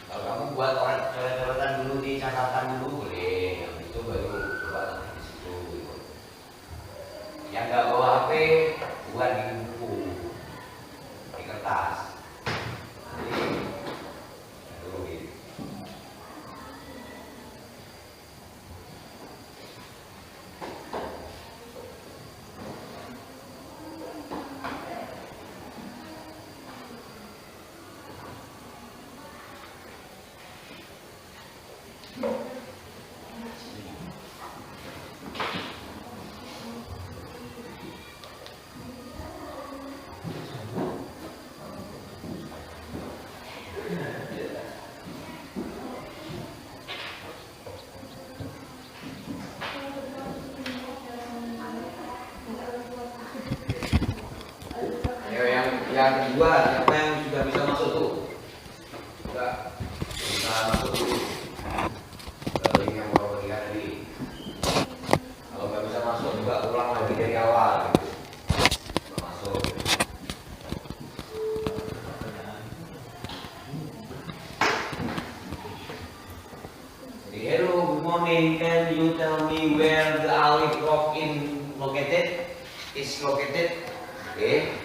Kalau kamu buat coret-coretan dulu di catatan dulu boleh, habis itu baru coba di situ. Gitu. Yang nggak bawa HP buat di buku, di kertas. Yang kedua, siapa yang sudah bisa masuk tuh? Sudah bisa masuk dulu. Dari yang baru lihat tadi. Kalau nggak bisa masuk juga ulang lagi dari awal. Gitu. Masuk. Hello, good morning. Can you tell me where the Alif Rock Inn located? Is located? Okay.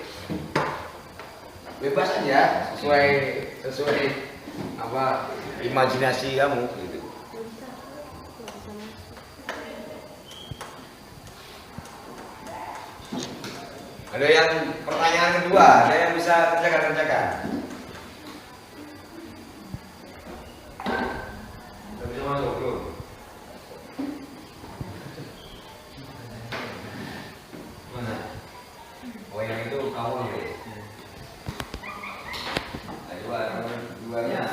Bebas aja sesuai apa imajinasi kamu gitu. Ada yang pertanyaan kedua, ada yang bisa kerjakan. Sudah bisa masuk belum? Mana? Oh yang itu kamu nih. Duanya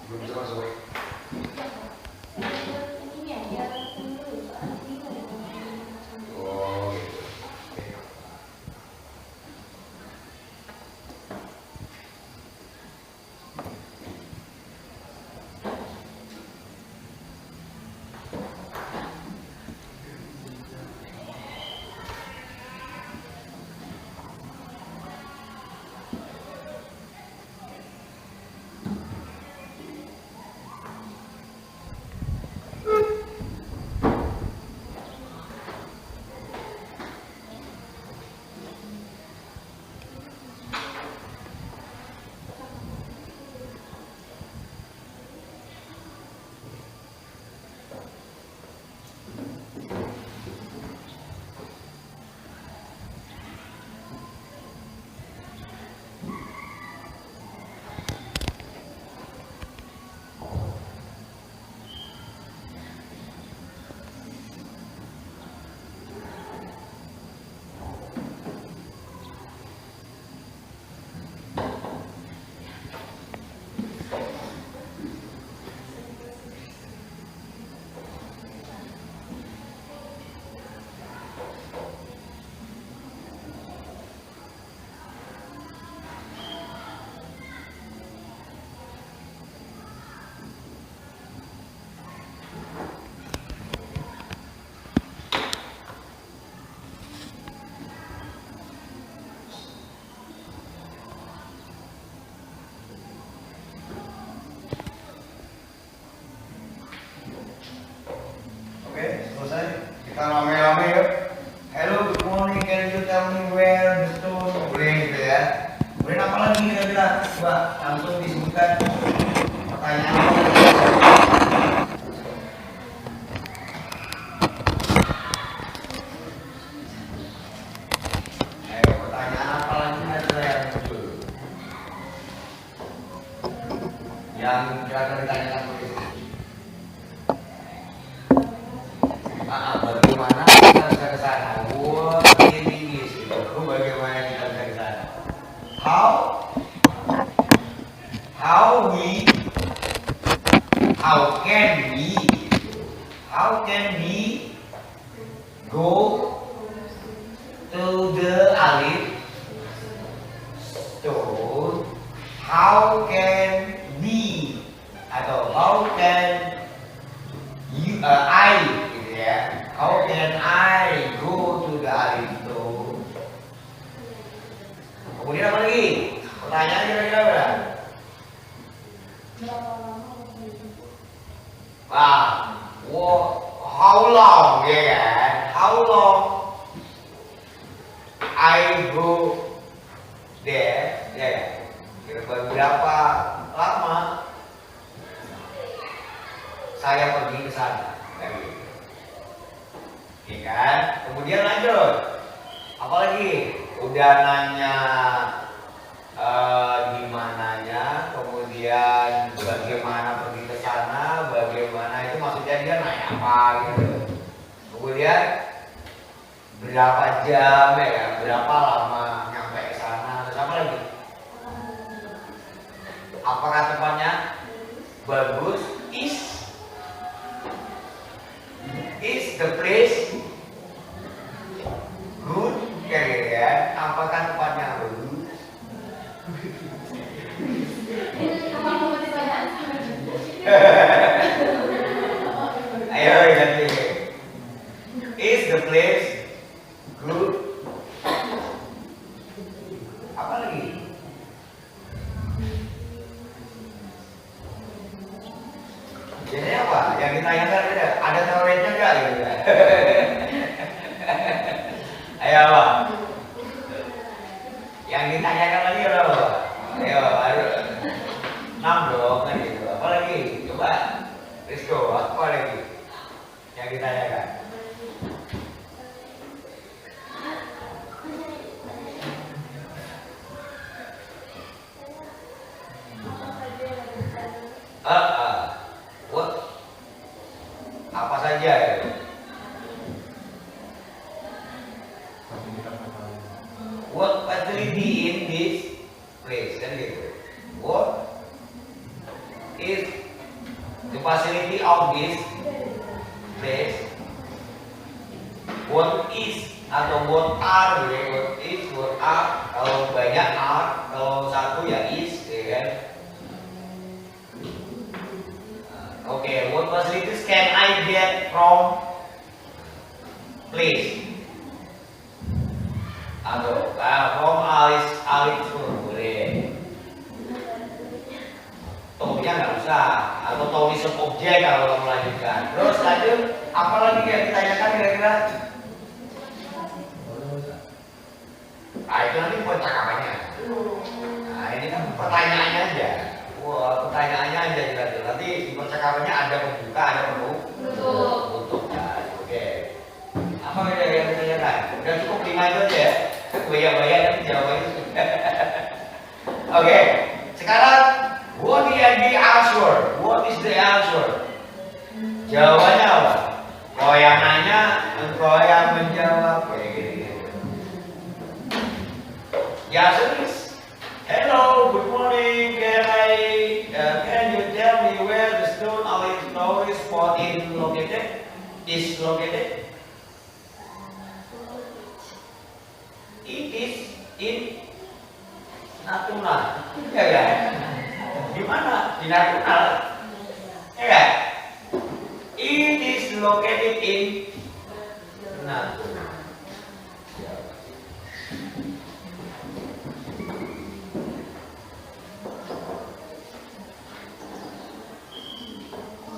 belum bisa masuk. Oh gitu. Kita rame-rame yuk. Hello, good morning. Can you tell me where the stone? Boleh gitu ya. Kemudian apa lagi kira-kira? Coba langsung disebutkan pertanyaan. Ayo, pertanyaan apa lagi kira-kira yang muncul? Yang kira-kira ditanyakan tulis. Bagaimana kita bisa ke sana? Wah, ini gitu. Bagaimana kita bisa ke sana? How can we go to the Alif stone? How can we atau how can you I gitu ya? How can I go to the Alif stone? Kemudian apa lagi? Pertanyaan kira-kira berapa? How long ya kan? How long I go there? Ya kan? Kira-kira berapa lama saya pergi ke sana? Oke kan? Kemudian lanjut. Apalagi? Udah nanya di mananya, kemudian bagaimana pergi ke sana, bagaimana itu maksudnya dia nanya apa gitu. Kemudian berapa jam ya kan? Berapa lama nyampe ke sana? Terus apa lagi? Apakah tempatnya bagus? Is the place good? Ya gitu ya. Apakah tempatnya bagus? Ayo ganti. Is the place good? Apa lagi? Jadi apa? Yang ditanyakan ada teorinya enggak gitu? Ayo apa? Yang ditanyakan lagi apa? Ayo, baru 6 dong kan gitu. Apa lagi? Coba, Rizko, apa lagi yang ditanyakan? What? Apa saja ya? What facility in this place kan gitu. What is the facility of this place? What is atau what are gitu. What is, what are. Kalau banyak are, kalau satu ya is, ya kan? Okay, what facilities can I get from place? Atau from Alice boleh. Topiknya nggak usah, atau tourism objek kalau kamu lanjutkan. Terus lanjut, apa lagi yang ditanyakan kira-kira? Itu nanti percakapannya. Ini kan pertanyaannya aja. Wah, pertanyaannya aja jelas. Nanti di percakapannya ada pembuka, ada penutup. Oke. Apa yang ditanyakan? Udah cukup 5 itu aja ya. Bayar nanti jawabannya. Oke. Sekarang what is the answer? What is the answer? Jawabannya apa? Kau yang nanya, engkau yang menjawab. Kayak gitu. Ya, serius. Hello, good morning. Can you tell me where the stone Alif tourist spot is located? It is in Natuna. Ya kan? Di mana? Di Natuna. Ya kan? It is located in Natuna.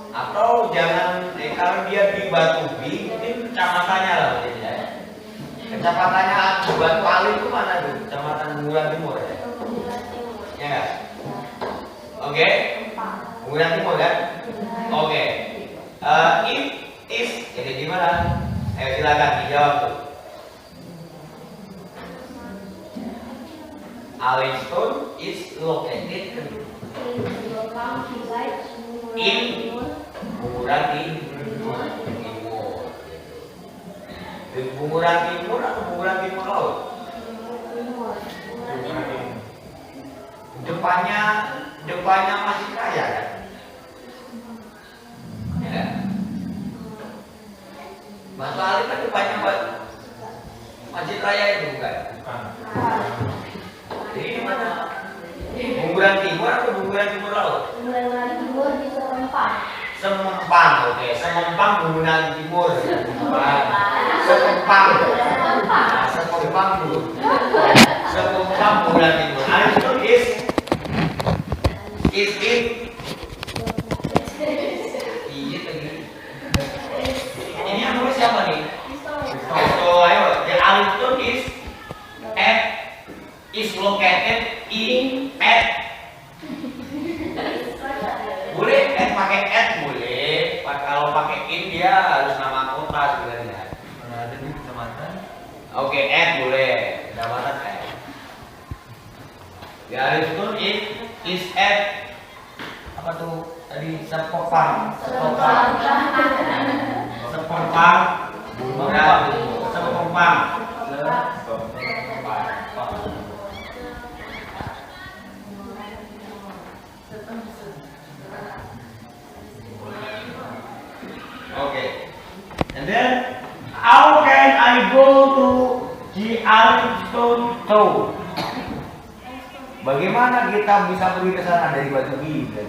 Atau jangan kalau dia di Batu Bi, mungkin kecamatannya lah mungkin ya. Kecamatannya Batu Alim itu mana tuh? Kecamatan Bunguran Timur ya? Ya nggak? Oke. Bunguran Timur kan? Oke. It is jadi gimana? Ayo silakan dijawab tuh. Allenstown is located in Bunguran Timur. Di Bunguran Timur atau Bunguran Timur Laut? Depannya Masjid Raya kan? Ya. Mas Ali kan depannya Masjid Raya itu bukan? Jadi di mana? Bunguran Timur atau Bunguran Timur Laut? Bunguran Timur di Semempang. Semempang, oke. Semempang Bunguran Timur. Semempang. Nah, Semempang dulu. Semempang Bunguran Timur. Itu is in. Iya tadi. Ini yang nulis siapa nih? So ayo, the Allenstown is located in boleh pakai boleh. Kalau pakai in dia harus nama kota sebenarnya. Ada di kecamatan. Oke, boleh. Kecamatan The Allenstown is apa tuh tadi Sepopang. Okay. And then how can I go to the Allenstown Town? Bagaimana kita bisa pergi ke sana dari Batu Gigi?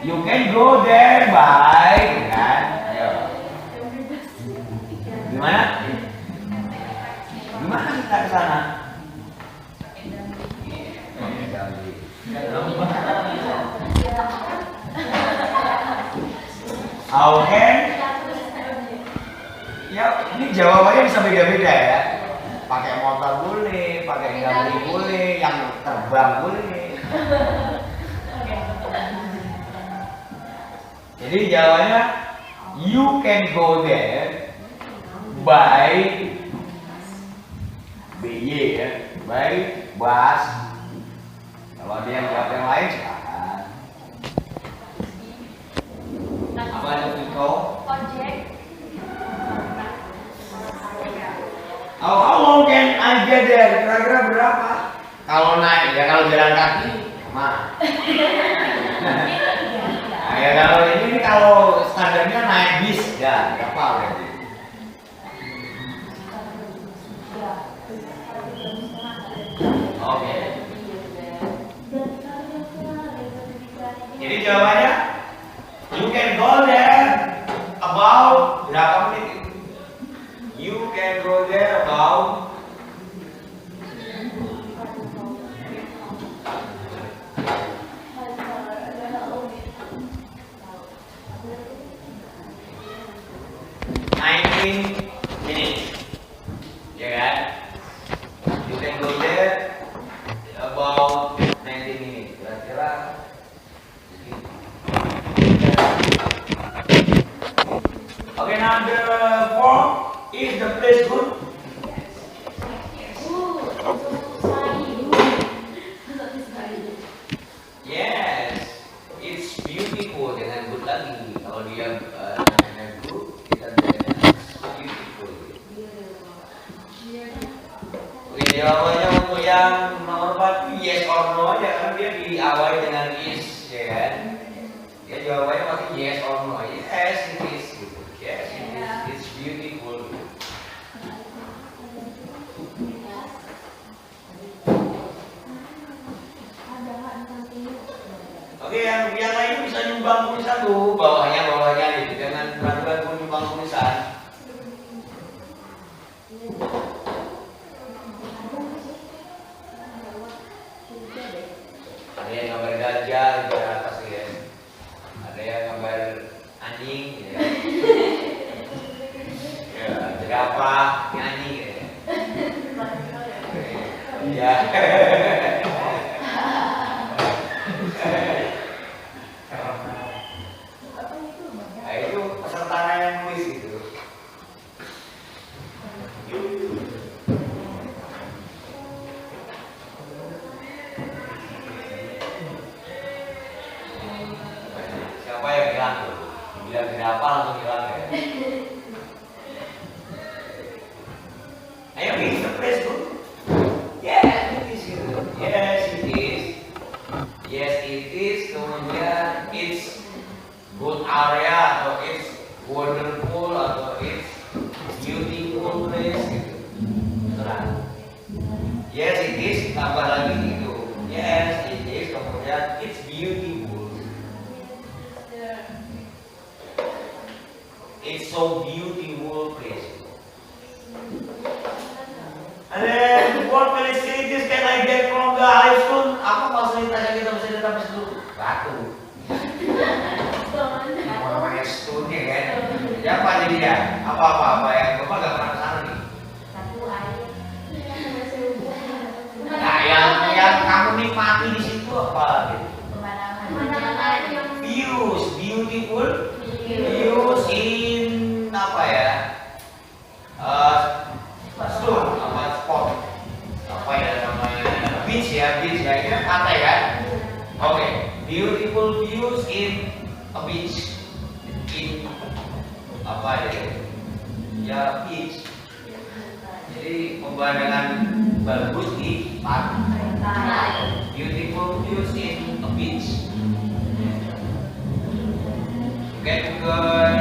You can go there by kan? Ayo. Gimana? Gimana kita ke sana? How can? Ya, ini jawabannya bisa beda-beda ya. Pakai motor boleh, pakai gambling boleh, yang terbang boleh. Jadi jawabannya you can go there by BY ya, by bus. Kalau ada yang jawab yang lain silakan. Apa itu Viko? Ojek. How long can I get there? Kira-kira berapa? Kalau naik ya, kalau jalan kaki, mah. Nah, ya kalau ini kalau standarnya naik bis ya berapa berarti? Oke. Jadi jawabannya you can go there about berapa menit? You can go there about 19 minutes. Ya kan? You can go there about 19 minutes. Kira-kira okay, number 4 is the place good? Yes, it's beautiful dengan good lagi. Kalau dia good, kita bilangnya beautiful. Oke, jawabannya untuk yang nomor 4 yes or no aja kan dia diawali dengan is, ya kan? Ya jawabannya pasti yes or no. Yes, it is. Yes, it is. It's beautiful. Oke, yang lain bisa nyumbang tulisan tuh, bawahnya gitu. Jangan ragu-ragu nyumbang tulisan. Ada yang gambar gajah di atas ya. Ada yang gambar anjing ya. siapa nyanyi ya. Nah, itu pesertanya yang nulis itu. Siapa yang hilang tuh? Bilang berapa langsung hilang ya? Ayo please, the place tuh. Yes, it is gitu. Yes, it is. Yes, it is. Kemudian it's good area atau it's wonderful atau it's beautiful place gitu. Terang. Yes, it is. Tambah lagi gitu. Yes, it is. Kemudian it's beautiful. It's so beautiful place. And then what facilities can I get from the high school? Apa fasilitas yang kita bisa dapat di situ? Batu. Namanya studi kan? Siapa jadi ya? Apa yang Bapak gak pernah kesana nih? Nah, yang kamu nikmati di situ apa gitu? Views, beautiful views in apa ya? Spot apa ya namanya, beach ya, ini kan pantai kan. Oke, beautiful views in a beach, in apa ya beach, jadi pemandangan bagus di pantai. Beautiful views in a beach. Get good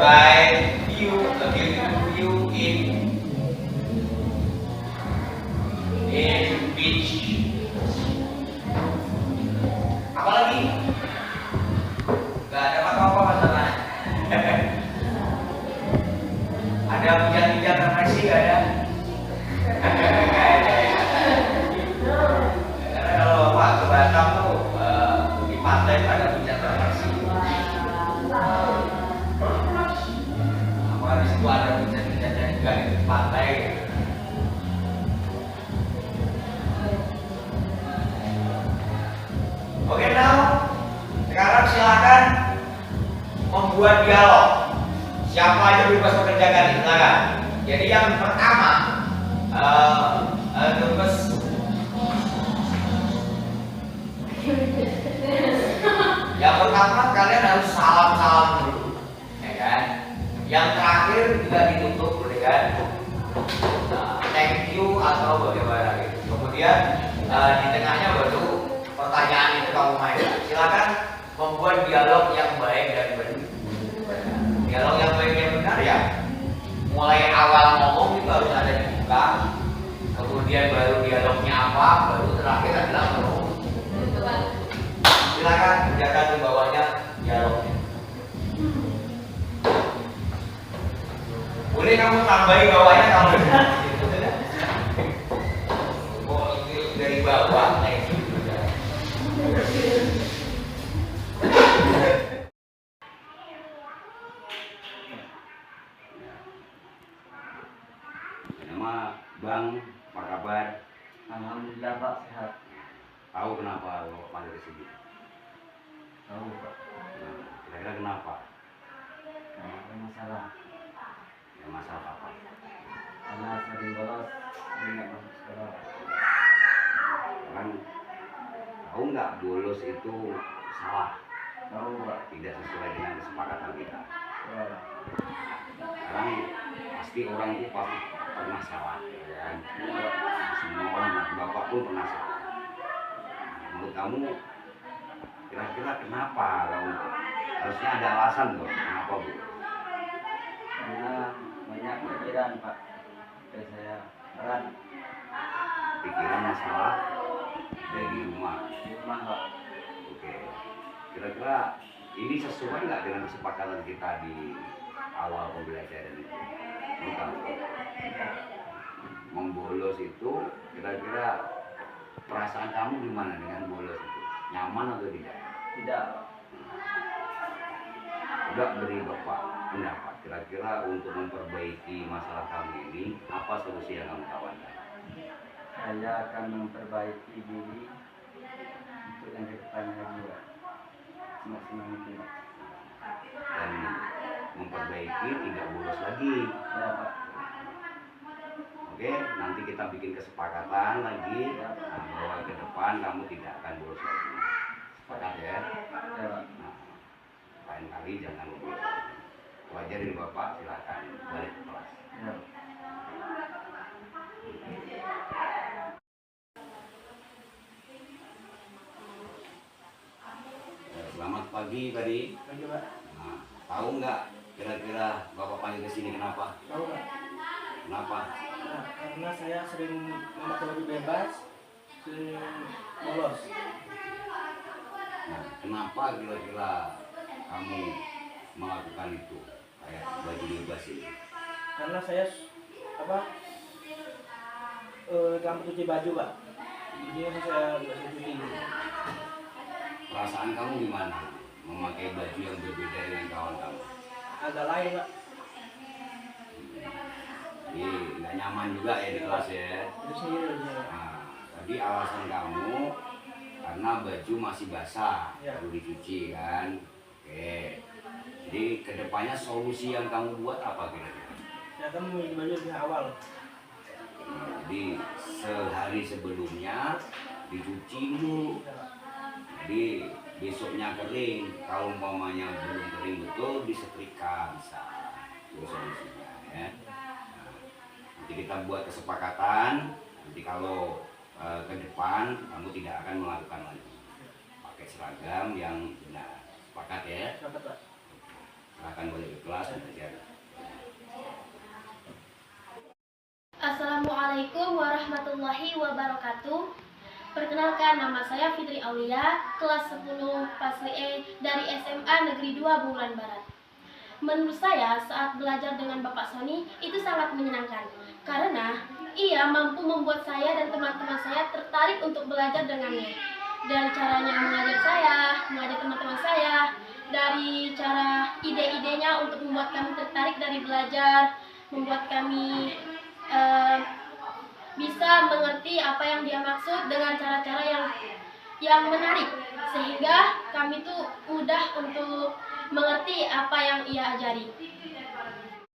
bright view, a beautiful view in beach. Apalagi? Gak ada apa-apa masalah. Ada pijat-pijat refleksi gak ada? Karena kalau Bapak ke Batam tuh di pantai ada pijat refleksi. Apalagi di situ ada pijat-pijatnya juga di pantai. Oke, now sekarang silakan membuat dialog. Siapa aja bebas mengerjakan, silakan. Jadi yang pertama, yang pertama kalian harus salam-salam dulu, ya kan? Yang terakhir juga ditutup, ya kan? Thank you atau bagaimana gitu. Kemudian di tengahnya baru pertanyaan itu kamu main. Silakan membuat dialog yang baik dan benar. Dialog yang baik dan benar ya. Mulai awal ngomong itu harus ada dibuka. Kemudian baru dialognya apa, baru terakhir adalah ngomong. Silakan kerjakan di bawahnya dialognya. Boleh kamu tambahin bawahnya kalau benar. Dari bawah naik. Nama Bang, apa kabar? Alhamdulillah Pak, sehat. Tahu kenapa lo panggil ke sini? Tahu Pak. Nah, kira-kira kenapa? Ada masalah. Ya, masalah apa? Karena sering bolos, sering nggak masuk sekolah. Kan tahu nggak bolos itu salah? Tahu Pak. Tidak sesuai dengan kesepakatan kita. Ya. Sekarang pasti orang itu pasti pernah salah, ya kan? Semua orang, Bapak pun pernah salah. Menurut kamu, kira-kira kenapa kamu? Harusnya ada alasan dong, kenapa Bu? Karena banyak pikiran Pak. Dan saya berat Pikiran masalah dari rumah. di rumah Pak. Oke, kira-kira ini sesuai nggak dengan kesepakatan kita di awal pembelajaran itu? Menurut kamu? Membolos itu kira-kira perasaan kamu gimana dengan bolos itu? Nyaman atau tidak? Tidak. Coba beri Bapak pendapat, kira-kira untuk memperbaiki masalah kamu ini, apa solusi yang kamu tawarkan? Saya akan memperbaiki diri untuk yang kedepannya lagi, Pak. Semaksimal mungkin, Pak. Dan memperbaiki tidak bolos lagi. Ya, Pak. Oke, nanti kita bikin kesepakatan lagi bahwa ke depan kamu tidak akan bolos lagi. Sepakat ya? Ya, Pak. Nah, lain kali jangan bolos. Wajarin Bapak, silakan balik ke kelas. Ya, Pak. Selamat pagi tadi. Pagi, Pak. Nah, tahu nggak kira-kira Bapak panggil ke sini kenapa? Tahu, Pak. Kenapa? Nah, karena saya sering memakai baju bebas, sering bolos. Nah, kenapa kira-kira kamu melakukan itu? Kayak baju bebas ini. Karena saya gampang cuci baju, Pak. Jadi saya nggak suka cuci. Perasaan kamu gimana? Memakai baju yang berbeda dengan kawan kamu? Agak lain, Pak. Jadi nggak nyaman juga ya di kelas ya. Itu sendiri. Nah, tadi alasan kamu karena baju masih basah, Ya. perlu dicuci kan? Oke. Jadi kedepannya solusi yang kamu buat apa kira-kira? Saya akan memilih baju lebih awal. Jadi sehari sebelumnya dicuci dulu. Ya, Pak. Jadi besoknya kering. Kalau umpamanya belum kering betul disetrika bisa. Itu solusinya ya. Nah, nanti kita buat kesepakatan. Nanti kalau ke depan kamu tidak akan melakukan lagi. Pakai seragam yang benar. Sepakat ya? Dapat, Pak. Silakan balik ke kelas dan belajar. Assalamualaikum warahmatullahi wabarakatuh. Perkenalkan, nama saya Fitri Aulia, kelas 10 Fasli E dari SMA Negeri 2 Bunguran Barat. Menurut saya, saat belajar dengan Bapak Sony itu sangat menyenangkan karena ia mampu membuat saya dan teman-teman saya tertarik untuk belajar dengannya. Dari caranya mengajar saya, mengajar teman-teman saya, dari cara ide-idenya untuk membuat kami tertarik dari belajar, membuat kami bisa mengerti apa yang dia maksud dengan cara-cara yang menarik, sehingga kami tuh mudah untuk mengerti apa yang ia ajari.